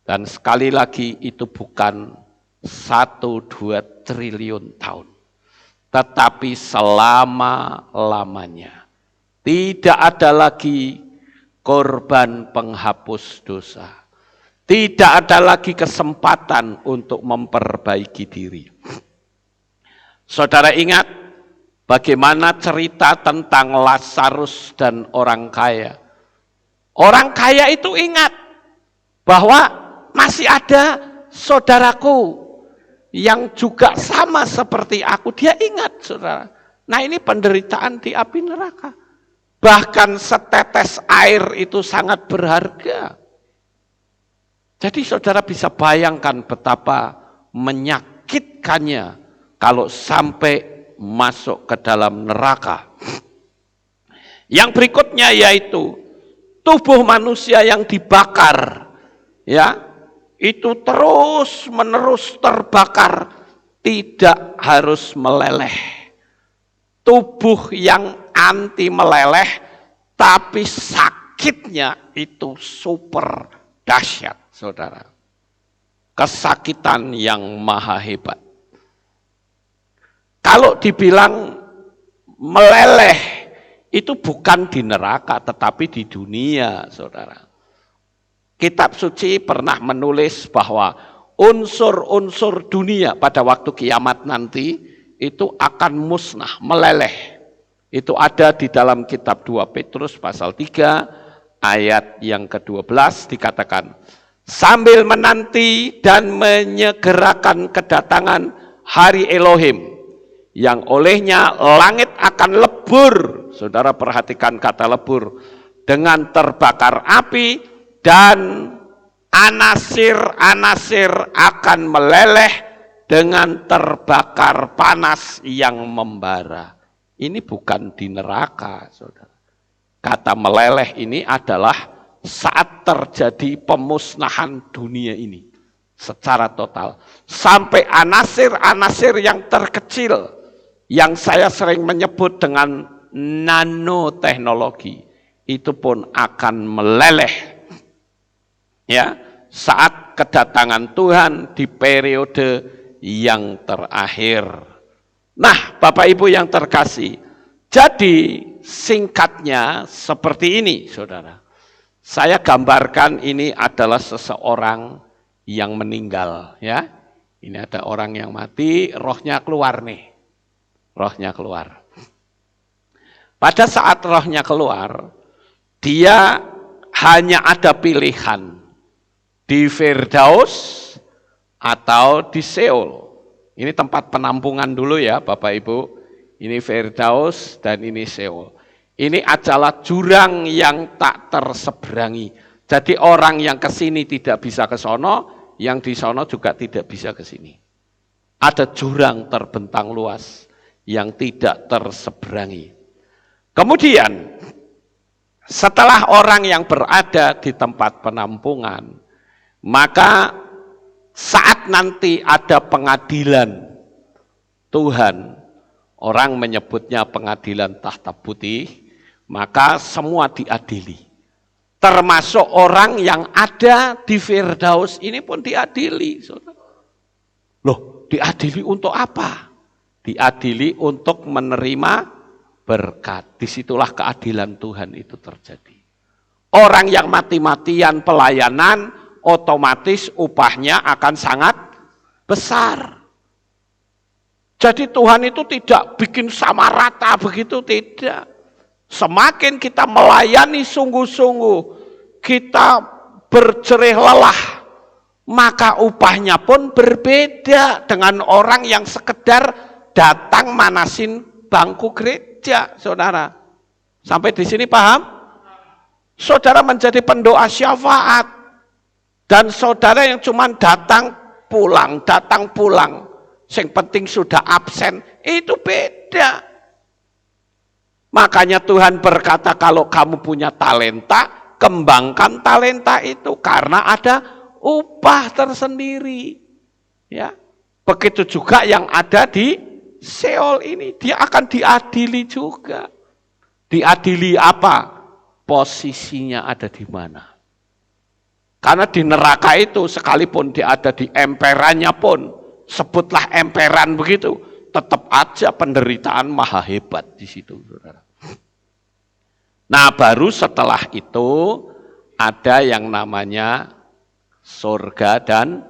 Dan sekali lagi itu bukan 1-2 triliun tahun, tetapi selama-lamanya. Tidak ada lagi korban penghapus dosa. Tidak ada lagi kesempatan untuk memperbaiki diri. Saudara ingat bagaimana cerita tentang Lazarus dan orang kaya. Orang kaya itu ingat bahwa masih ada saudaraku yang juga sama seperti aku. Dia ingat, saudara. Nah ini penderitaan di api neraka. Bahkan setetes air itu sangat berharga. Jadi saudara bisa bayangkan betapa menyakitkannya kalau sampai masuk ke dalam neraka. Yang berikutnya yaitu tubuh manusia yang dibakar, ya, itu terus menerus terbakar tidak harus meleleh. Tubuh yang anti meleleh, tapi sakitnya itu super dahsyat, saudara. Kesakitan yang maha hebat. Kalau dibilang meleleh, itu bukan di neraka, tetapi di dunia, saudara. Kitab suci pernah menulis bahwa unsur-unsur dunia pada waktu kiamat nanti itu akan musnah, meleleh. Itu ada di dalam kitab 2 Petrus pasal 3 ayat yang ke-12 dikatakan, sambil menanti dan menyegerakan kedatangan hari Elohim, yang olehnya langit akan lebur. Saudara perhatikan kata lebur, dengan terbakar api, dan anasir-anasir akan meleleh dengan terbakar panas yang membara. Ini bukan di neraka, saudara. Kata meleleh ini adalah saat terjadi pemusnahan dunia ini secara total. Sampai anasir-anasir yang terkecil, yang saya sering menyebut dengan nanoteknologi, itu pun akan meleleh. Ya, saat kedatangan Tuhan di periode yang terakhir. Nah, Bapak Ibu yang terkasih, jadi singkatnya seperti ini, saudara. Saya gambarkan ini adalah seseorang yang meninggal, ya. Ini ada orang yang mati, rohnya keluar nih. Rohnya keluar. Pada saat rohnya keluar, dia hanya ada pilihan di Firdaus atau di Seol. Ini tempat penampungan dulu ya Bapak Ibu. Ini Firdaus dan ini Seol. Ini adalah jurang yang tak terseberangi. Jadi orang yang ke sini tidak bisa ke sono, yang di sono juga tidak bisa ke sini. Ada jurang terbentang luas yang tidak terseberangi. Kemudian setelah orang yang berada di tempat penampungan, maka saat nanti ada pengadilan Tuhan, orang menyebutnya pengadilan tahta putih, maka semua diadili. Termasuk orang yang ada di Firdaus ini pun diadili. Loh, diadili untuk apa? Diadili untuk menerima berkat. Disitulah keadilan Tuhan itu terjadi. Orang yang mati-matian pelayanan, otomatis upahnya akan sangat besar. Jadi Tuhan itu tidak bikin sama rata begitu, tidak. Semakin kita melayani sungguh-sungguh, kita berjerih lelah, maka upahnya pun berbeda dengan orang yang sekedar datang manasin bangku gereja, saudara. Sampai di sini paham? Saudara menjadi pendoa syafaat, dan saudara yang cuma datang pulang, yang penting sudah absen, itu beda. Makanya Tuhan berkata, kalau kamu punya talenta, kembangkan talenta itu, karena ada upah tersendiri. Ya, begitu juga yang ada di Seol ini, dia akan diadili juga. Diadili apa? Posisinya ada di mana? Karena di neraka itu sekalipun dia ada di emperannya pun, sebutlah emperan begitu, tetap aja penderitaan maha hebat di situ, saudara. Nah, baru setelah itu ada yang namanya surga dan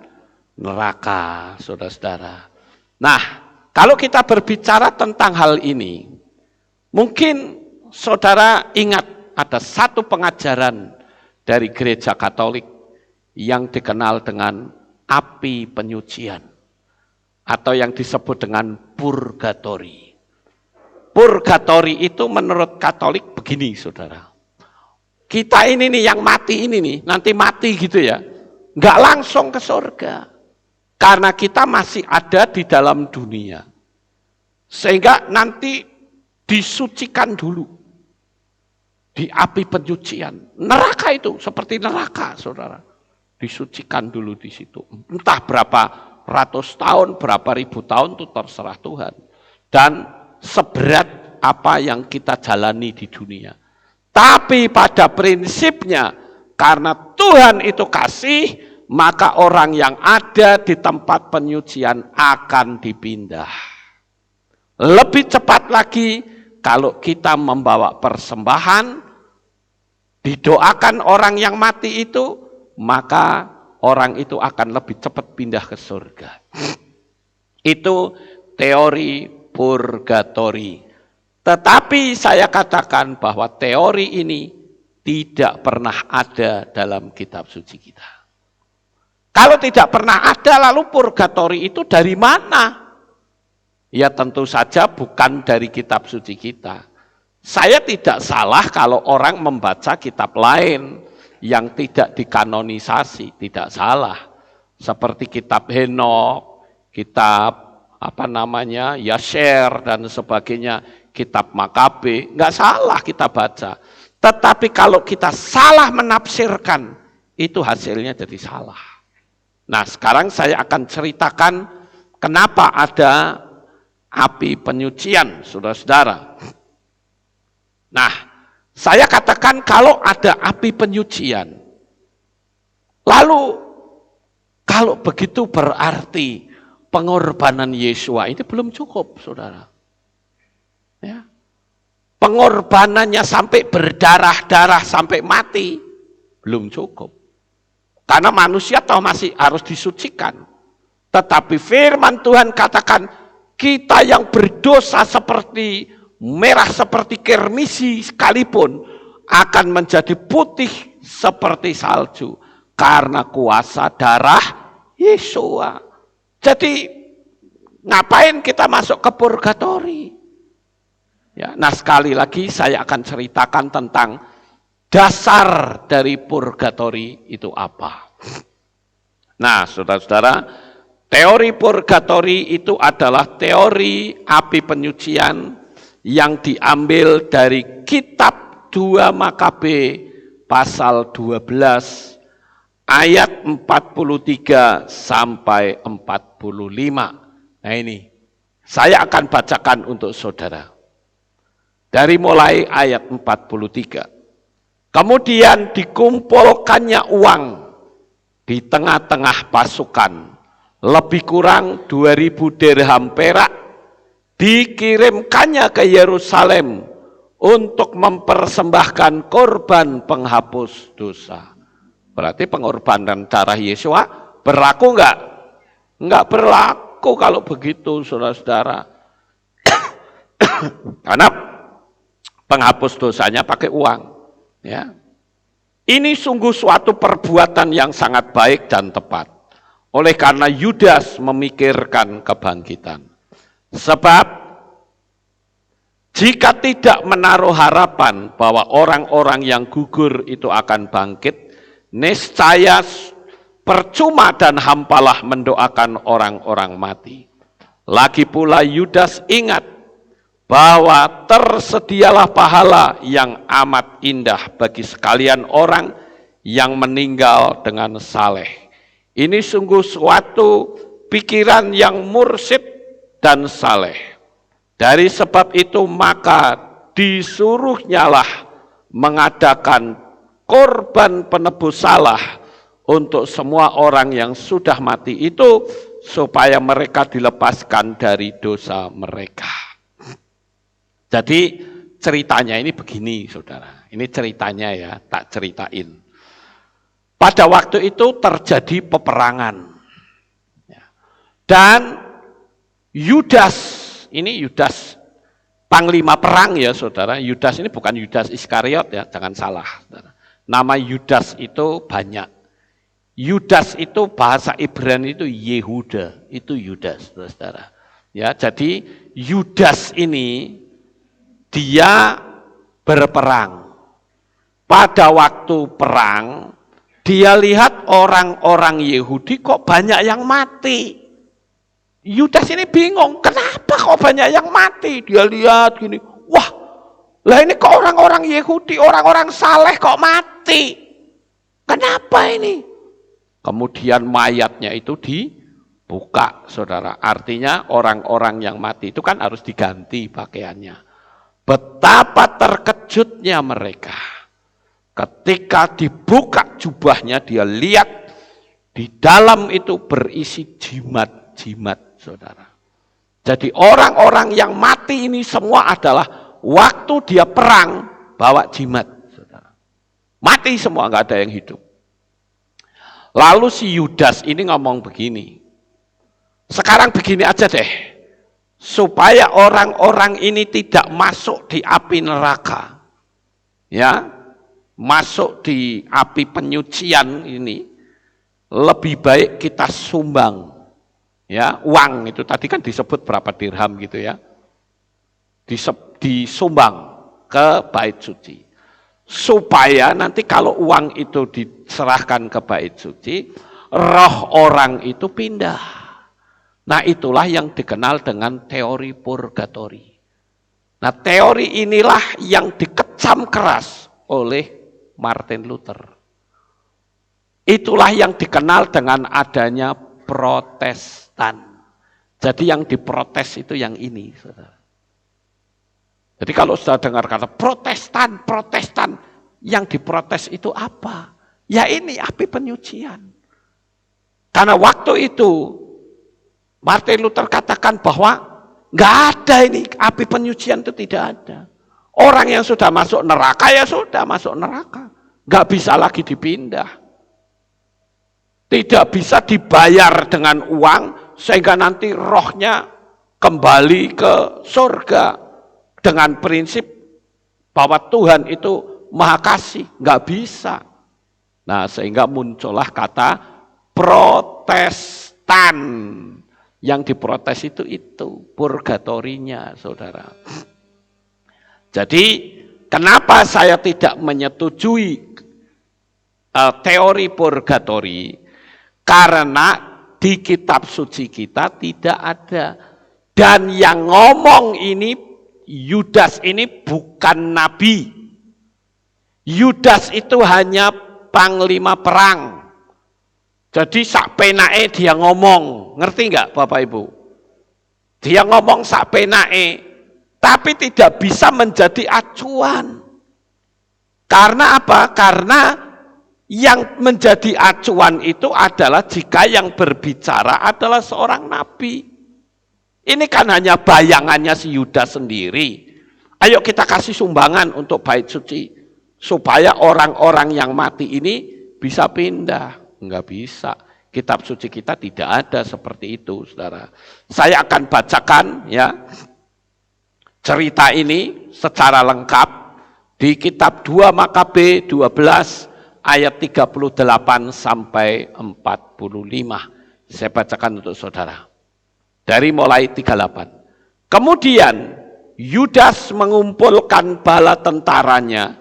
neraka, saudara-saudara. Nah, kalau kita berbicara tentang hal ini, mungkin saudara ingat ada satu pengajaran dari gereja Katolik yang dikenal dengan api penyucian, atau yang disebut dengan purgatori. Purgatori itu menurut Katolik begini, saudara. Kita ini nih yang mati ini nih, nanti mati gitu ya, nggak langsung ke surga, karena kita masih ada di dalam dunia, sehingga nanti disucikan dulu di api penyucian. Neraka itu seperti neraka, saudara. Disucikan dulu di situ. Entah berapa ratus tahun, berapa ribu tahun itu terserah Tuhan. Dan seberat apa yang kita jalani di dunia. Tapi pada prinsipnya, karena Tuhan itu kasih, maka orang yang ada di tempat penyucian akan dipindah. Lebih cepat lagi, kalau kita membawa persembahan, didoakan orang yang mati itu, maka orang itu akan lebih cepat pindah ke surga. Itu teori purgatori. Tetapi saya katakan bahwa teori ini tidak pernah ada dalam kitab suci kita. Kalau tidak pernah ada, lalu purgatori itu dari mana? Ya tentu saja bukan dari kitab suci kita. Saya tidak salah kalau orang membaca kitab lain yang tidak dikanonisasi, tidak salah. Seperti kitab Henok, kitab Yasher dan sebagainya, kitab Makabe, enggak salah kita baca. Tetapi kalau kita salah menafsirkan, itu hasilnya jadi salah. Nah, sekarang saya akan ceritakan kenapa ada api penyucian, saudara-saudara. Nah, saya katakan kalau ada api penyucian, lalu kalau begitu berarti pengorbanan Yesua ini belum cukup, saudara. Ya. Pengorbanannya sampai berdarah-darah, sampai mati, belum cukup. Karena manusia toh masih harus disucikan. Tetapi firman Tuhan katakan, kita yang berdosa seperti merah seperti kermisi sekalipun akan menjadi putih seperti salju karena kuasa darah Yesua. Jadi ngapain kita masuk ke purgatori? Ya, nah sekali lagi saya akan ceritakan tentang dasar dari purgatori itu apa. Nah, saudara-saudara, teori purgatori itu adalah teori api penyucian yang diambil dari kitab 2 Makabe pasal 12 ayat 43 sampai 45. Nah ini, saya akan bacakan untuk saudara. Dari mulai ayat 43. Kemudian dikumpulkannya uang di tengah-tengah pasukan, lebih kurang 2000 dirham perak, dikirimkannya ke Yerusalem untuk mempersembahkan korban penghapus dosa. Berarti pengorbanan darah Yesua berlaku enggak? Enggak berlaku kalau begitu, saudara-saudara. Karena penghapus dosanya pakai uang. Ya. Ini sungguh suatu perbuatan yang sangat baik dan tepat. Oleh karena Yudas memikirkan kebangkitan. Sebab jika tidak menaruh harapan bahwa orang-orang yang gugur itu akan bangkit, niscaya percuma dan hampalah mendoakan orang-orang mati. Lagi pula Yudas ingat bahwa tersedialah pahala yang amat indah bagi sekalian orang yang meninggal dengan saleh. Ini sungguh suatu pikiran yang mursyid dan saleh. Dari sebab itu maka disuruhnyalah mengadakan korban penebus salah untuk semua orang yang sudah mati itu, supaya mereka dilepaskan dari dosa mereka. Jadi ceritanya ini begini, saudara. Ini ceritanya ya, tak ceritain. Pada waktu itu terjadi peperangan. Dan Yudas, ini Yudas panglima perang ya saudara. Yudas ini bukan Yudas Iskariot ya, jangan salah. Saudara. Nama Yudas itu banyak. Yudas itu bahasa Ibrani itu Yehuda, itu Yudas, saudara. Ya, jadi Yudas ini dia berperang. Pada waktu perang, dia lihat orang-orang Yahudi kok banyak yang mati. Yudas ini bingung, kenapa kok banyak yang mati? Dia lihat gini, wah, lah ini kok orang-orang Yahudi, orang-orang saleh kok mati? Kenapa ini? Kemudian mayatnya itu buka, saudara. Artinya orang-orang yang mati itu kan harus diganti pakaiannya. Betapa terkejutnya mereka. Ketika dibuka jubahnya, dia lihat di dalam itu berisi jimat-jimat, saudara. Jadi orang-orang yang mati ini semua adalah waktu dia perang bawa jimat, saudara. Mati semua, nggak ada yang hidup. Lalu si Yudas ini ngomong begini, sekarang begini aja deh, supaya orang-orang ini tidak masuk di api neraka, ya, masuk di api penyucian ini, lebih baik kita sumbang, ya, uang itu tadi kan disebut berapa dirham gitu ya, disumbang ke bait suci, supaya nanti kalau uang itu diserahkan ke bait suci, roh orang itu pindah. Nah itulah yang dikenal dengan teori purgatori. Nah teori inilah yang dikecam keras oleh Martin Luther. Itulah yang dikenal dengan adanya Protestan. Jadi yang diprotes itu yang ini, saudara. Jadi kalau sudah dengar kata Protestan, Protestan, yang diprotes itu apa? Ya ini api penyucian. Karena waktu itu Martin Luther katakan bahwa nggak ada ini api penyucian, itu tidak ada. Orang yang sudah masuk neraka ya sudah masuk neraka, nggak bisa lagi dipindah, tidak bisa dibayar dengan uang sehingga nanti rohnya kembali ke surga dengan prinsip bahwa Tuhan itu maha kasih, nggak bisa. Nah sehingga muncullah kata Protestan. Yang diprotes itu purgatorinya, saudara. Jadi kenapa saya tidak menyetujui teori purgatori? Karena di kitab suci kita tidak ada. Dan yang ngomong ini, Yudas ini bukan nabi. Yudas itu hanya panglima perang. Jadi sak penake dia ngomong, ngerti nggak Bapak Ibu? Dia ngomong sak penake, tapi tidak bisa menjadi acuan. Karena apa? Karena yang menjadi acuan itu adalah jika yang berbicara adalah seorang nabi. Ini kan hanya bayangannya si Yudas sendiri. Ayo kita kasih sumbangan untuk bait suci, supaya orang-orang yang mati ini bisa pindah. Enggak bisa. Kitab suci kita tidak ada seperti itu, saudara. Saya akan bacakan ya cerita ini secara lengkap di kitab 2 Makabe 12 ayat 38 sampai 45. Saya bacakan untuk saudara. Dari mulai 38. Kemudian Yudas mengumpulkan bala tentaranya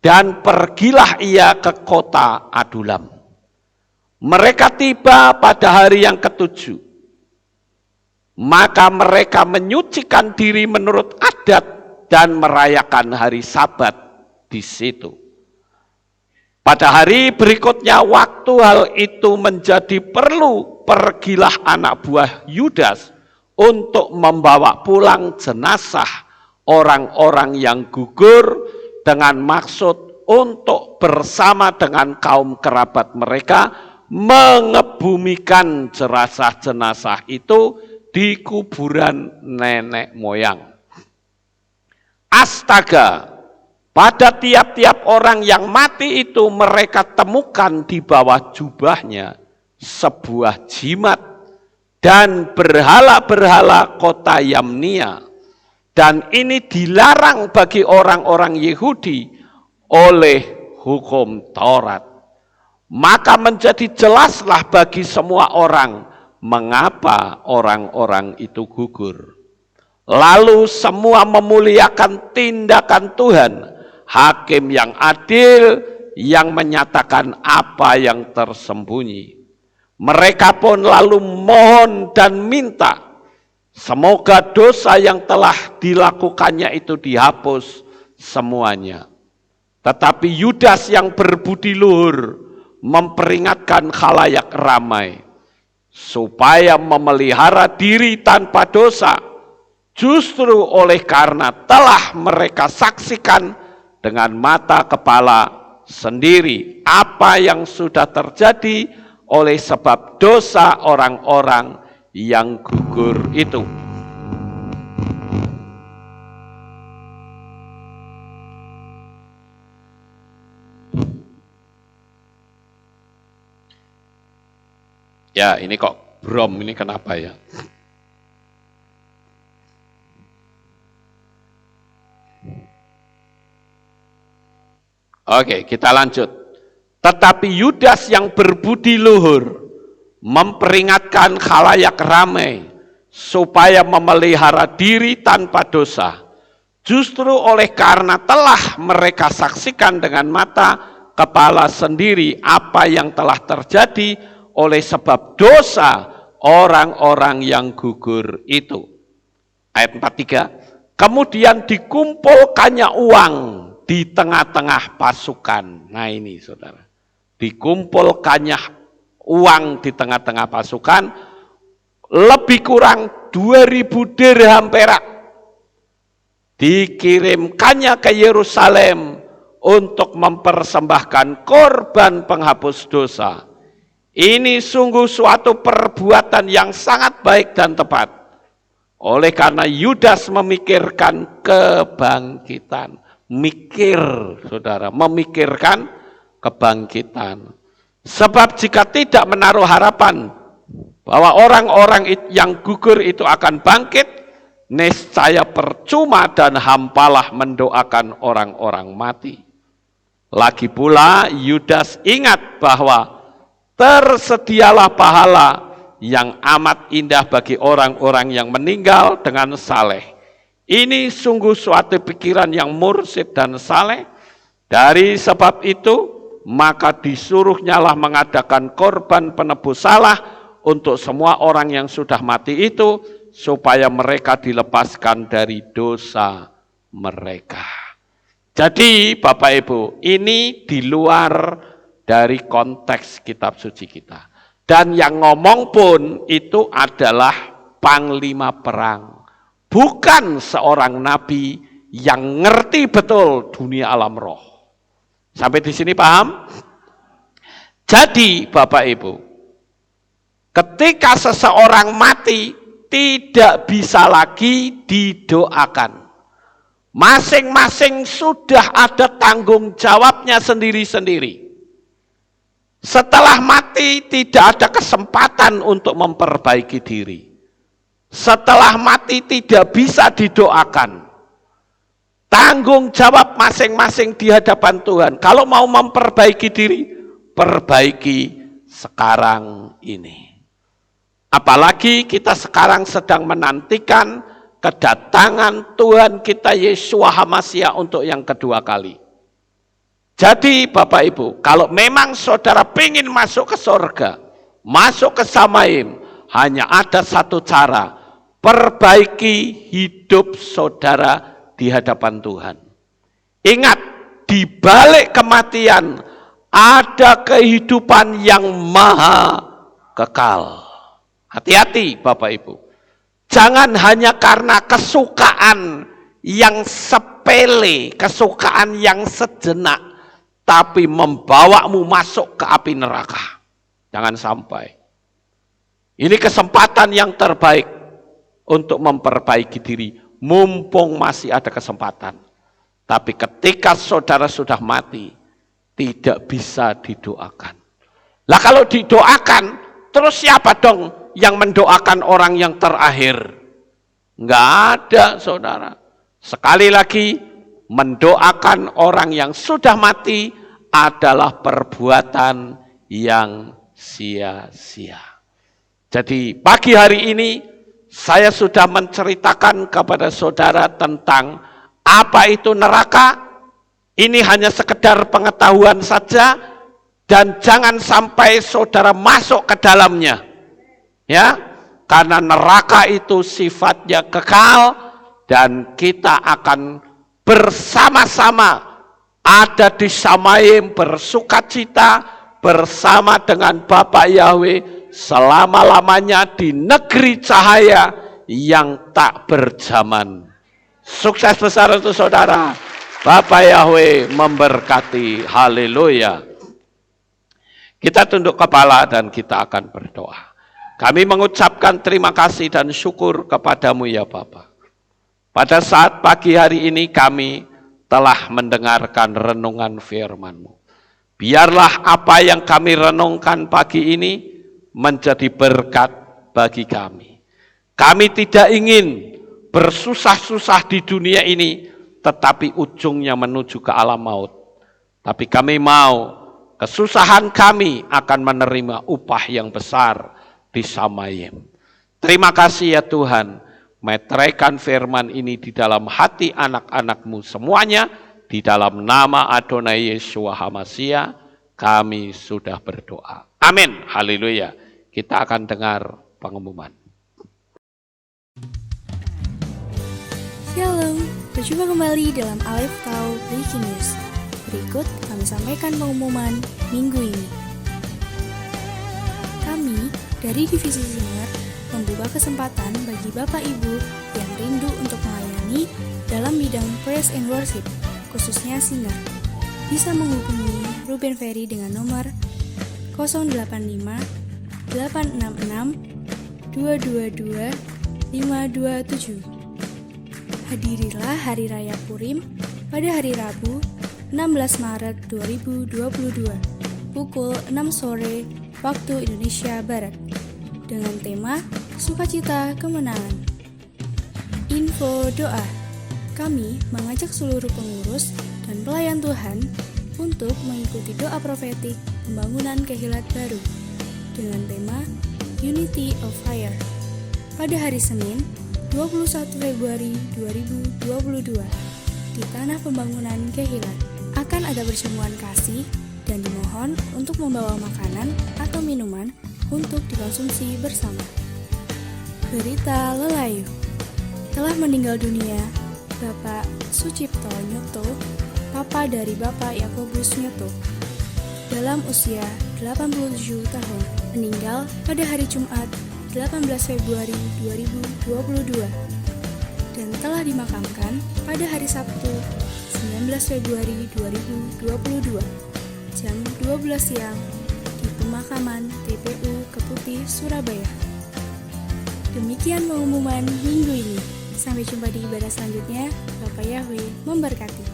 dan pergilah ia ke kota Adulam. Mereka tiba pada hari yang ke-7. Maka mereka menyucikan diri menurut adat dan merayakan hari Sabat di situ. Pada hari berikutnya waktu hal itu menjadi perlu, pergilah anak buah Yudas untuk membawa pulang jenazah orang-orang yang gugur dengan maksud untuk bersama dengan kaum kerabat mereka mengebumikan jenazah-jenazah itu di kuburan nenek moyang. Astaga, pada tiap-tiap orang yang mati itu mereka temukan di bawah jubahnya sebuah jimat dan berhala-berhala kota Yamnia. Dan ini dilarang bagi orang-orang Yahudi oleh hukum Taurat. Maka menjadi jelaslah bagi semua orang mengapa orang-orang itu gugur. Lalu semua memuliakan tindakan Tuhan, hakim yang adil yang menyatakan apa yang tersembunyi. Mereka pun lalu mohon dan minta semoga dosa yang telah dilakukannya itu dihapus semuanya. Tetapi Yudas yang berbudi luhur memperingatkan khalayak ramai supaya memelihara diri tanpa dosa, justru oleh karena telah mereka saksikan dengan mata kepala sendiri apa yang sudah terjadi oleh sebab dosa orang-orang yang gugur itu. Ya, ini kok brom, ini kenapa ya? Oke, kita lanjut. Tetapi Yudas yang berbudi luhur memperingatkan khalayak ramai supaya memelihara diri tanpa dosa. Justru oleh karena telah mereka saksikan dengan mata kepala sendiri apa yang telah terjadi oleh sebab dosa orang-orang yang gugur itu. Ayat 43, kemudian dikumpulkannya uang di tengah-tengah pasukan. Nah ini saudara, dikumpulkannya uang di tengah-tengah pasukan, lebih kurang 2000 dirham perak. Dikirimkannya ke Yerusalem untuk mempersembahkan korban penghapus dosa. Ini sungguh suatu perbuatan yang sangat baik dan tepat. Oleh karena Yudas memikirkan kebangkitan. Mikir, saudara, memikirkan kebangkitan. Sebab jika tidak menaruh harapan bahwa orang-orang yang gugur itu akan bangkit, niscaya percuma dan hampalah mendoakan orang-orang mati. Lagi pula Yudas ingat bahwa tersedialah pahala yang amat indah bagi orang-orang yang meninggal dengan saleh. Ini sungguh suatu pikiran yang mursyid dan saleh. Dari sebab itu, maka disuruhnyalah mengadakan korban penebus salah untuk semua orang yang sudah mati itu, supaya mereka dilepaskan dari dosa mereka. Jadi Bapak Ibu, ini di luar dari konteks kitab suci kita. Dan yang ngomong pun itu adalah panglima perang. Bukan seorang nabi yang ngerti betul dunia alam roh. Sampai di sini paham? Jadi Bapak Ibu, ketika seseorang mati tidak bisa lagi didoakan. Masing-masing sudah ada tanggung jawabnya sendiri-sendiri. Setelah mati tidak ada kesempatan untuk memperbaiki diri. Setelah mati tidak bisa didoakan. Tanggung jawab masing-masing di hadapan Tuhan. Kalau mau memperbaiki diri, perbaiki sekarang ini. Apalagi kita sekarang sedang menantikan kedatangan Tuhan kita Yesus HaMasiah untuk yang kedua kali. Jadi Bapak Ibu, kalau memang saudara pengen masuk ke surga, masuk ke Samaim, hanya ada satu cara, perbaiki hidup saudara di hadapan Tuhan. Ingat, di balik kematian ada kehidupan yang maha kekal. Hati-hati Bapak Ibu, jangan hanya karena kesukaan yang sepele, kesukaan yang sejenak, tapi membawamu masuk ke api neraka. Jangan sampai. Ini kesempatan yang terbaik untuk memperbaiki diri, mumpung masih ada kesempatan. Tapi ketika saudara sudah mati, tidak bisa didoakan. Lah kalau didoakan, terus siapa dong yang mendoakan orang yang terakhir? Enggak ada, saudara. Sekali lagi, mendoakan orang yang sudah mati adalah perbuatan yang sia-sia. Jadi pagi hari ini saya sudah menceritakan kepada saudara tentang apa itu neraka. Ini hanya sekedar pengetahuan saja dan jangan sampai saudara masuk ke dalamnya. Ya, karena neraka itu sifatnya kekal dan kita akan bersama-sama ada di Samaim bersukacita bersama dengan Bapak Yahweh selama-lamanya di negeri cahaya yang tak berzaman. Sukses besar untuk saudara. Bapak Yahweh memberkati. Haleluya. Kita tunduk kepala dan kita akan berdoa. Kami mengucapkan terima kasih dan syukur kepadamu ya Bapa. Pada saat pagi hari ini kami telah mendengarkan renungan firman-Mu. Biarlah apa yang kami renungkan pagi ini menjadi berkat bagi kami. Kami tidak ingin bersusah-susah di dunia ini, tetapi ujungnya menuju ke alam maut. Tapi kami mau kesusahan kami akan menerima upah yang besar di Samayim. Terima kasih ya Tuhan, meteraikan firman ini di dalam hati anak-anak-Mu semuanya, di dalam nama Adonai Yeshua HaMashiach, kami sudah berdoa. Amin. Haleluya. Kita akan dengar pengumuman. Shalom, berjumpa kembali dalam Aleph Tau Breaking News. Berikut kami sampaikan pengumuman minggu ini. Kami dari Divisi Singer membuka kesempatan bagi Bapak Ibu yang rindu untuk melayani dalam bidang praise and worship, khususnya singer. Bisa menghubungi Ruben Ferry dengan nomor 085 866 222 527. Hadirilah Hari Raya Purim pada hari Rabu 16 Maret 2022 pukul 6 sore waktu Indonesia Barat dengan tema Sukacita Kemenangan. Info doa. Kami mengajak seluruh pengurus dan pelayan Tuhan untuk mengikuti doa profetik pembangunan Kehilat baru dengan tema Unity of Fire pada hari Senin 21 Februari 2022 di Tanah Pembangunan Kehilat. Akan ada perjamuan kasih dan dimohon untuk membawa makanan atau minuman untuk dikonsumsi bersama. Berita Lelayu. Telah meninggal dunia Bapak Sucipto Nyoto, papa dari Bapak Yakobus Nyoto, dalam usia 87 tahun, meninggal pada hari Jumat 18 Februari 2022 dan telah dimakamkan pada hari Sabtu 19 Februari 2022 jam 12 siang di pemakaman TPU Keputih, Surabaya. Demikian pengumuman minggu ini. Sampai jumpa di ibadah selanjutnya. Bapak Yahweh memberkati.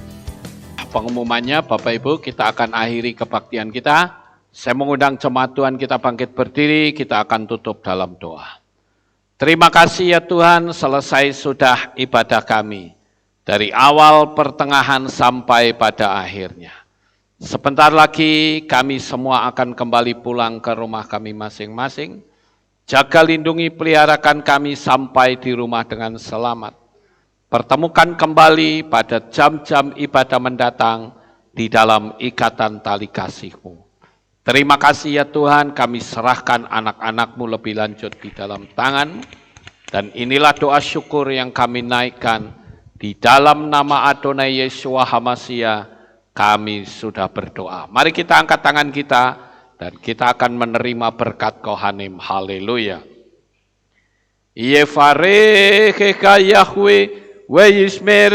Pengumumannya Bapak Ibu, kita akan akhiri kebaktian kita. Saya mengundang jemaat Tuhan kita bangkit berdiri, kita akan tutup dalam doa. Terima kasih ya Tuhan, selesai sudah ibadah kami. Dari awal, pertengahan, sampai pada akhirnya. Sebentar lagi kami semua akan kembali pulang ke rumah kami masing-masing. Jaga, lindungi, peliharakan kami sampai di rumah dengan selamat. Pertemukan kembali pada jam-jam ibadah mendatang di dalam ikatan tali kasih-Mu. Terima kasih ya Tuhan, kami serahkan anak-anak-Mu lebih lanjut di dalam tangan. Dan inilah doa syukur yang kami naikkan di dalam nama Adonai Yeshua HaMashiach. Kami sudah berdoa. Mari kita angkat tangan kita dan kita akan menerima berkat Kohanim. Haleluya. Yevarecheka Yahweh wa yismereka.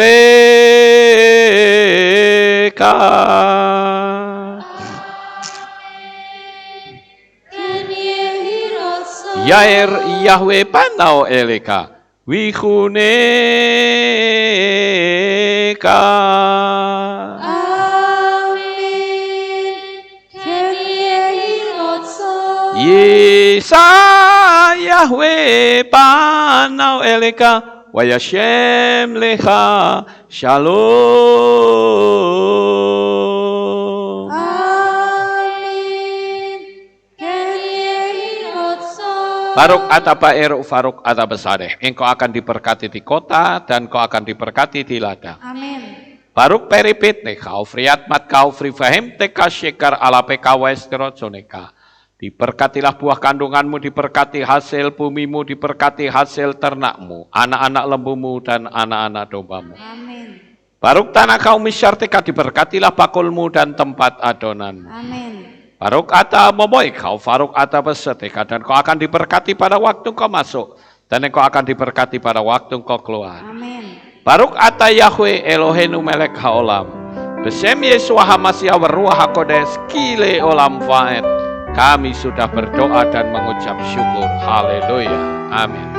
Yair Yahweh panau eleka wihuneka. Yesa Yahweh panau eleka wa yashem lecha shalom. Baruk ataba eruk faruk ataba sadeh. Engkau akan diberkati di kota dan kau akan diberkati di ladang. Amin. Baruk peripit nekau friat mat kau fri fahim teka syekar ala pekawai sterojoneka. Diberkatilah buah kandunganmu, diberkati hasil bumimu, diberkati hasil ternakmu, anak-anak lembumu dan anak-anak dombamu. Amin. Baruk tanah kaum misyartika, diberkatilah bakulmu dan tempat adonanmu. Amin. Baruk ata momoi kau, faruk ata besetika, dan kau akan diberkati pada waktu kau masuk, dan engkau akan diberkati pada waktu kau keluar. Amin. Baruk ata Yahweh Eloheinu melek haolam, besem Yesua Hamasya Ruach HaKodes kile olam faed. Kami sudah berdoa dan mengucap syukur. Haleluya. Amin.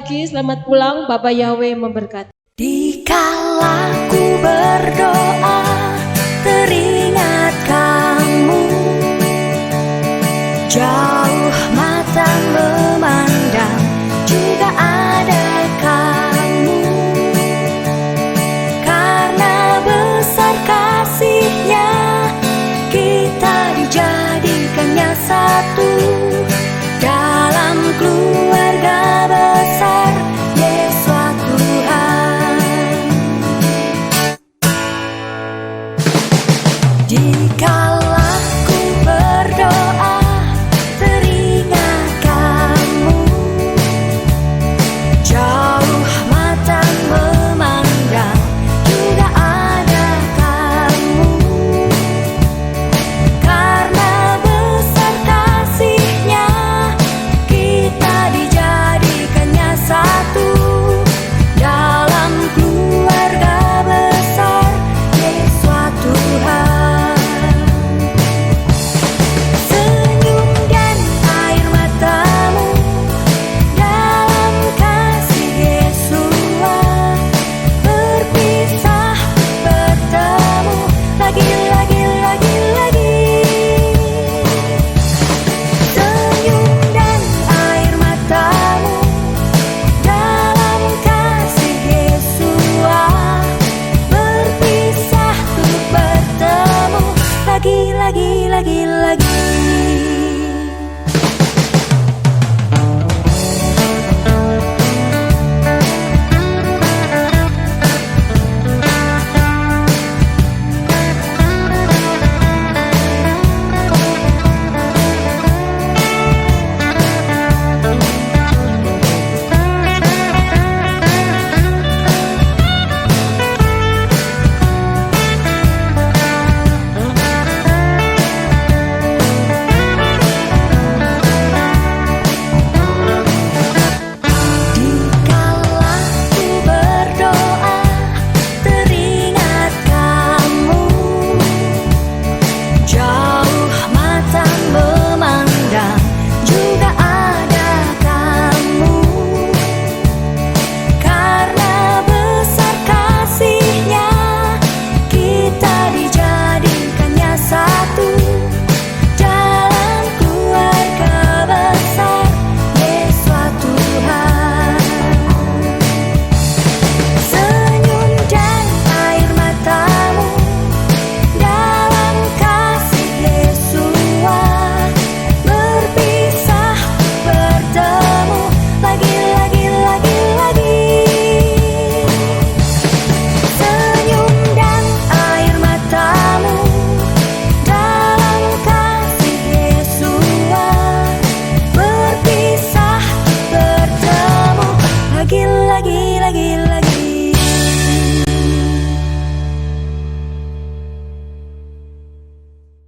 Selamat pulang, Bapak Yahweh memberkati. Dikala ku berdoa, teringat kamu, jauh mata memandang, juga ada kamu. Karena besar kasih-Nya, kita dijadikannya satu dalam keluarga besar Yesus Tuhan. Jika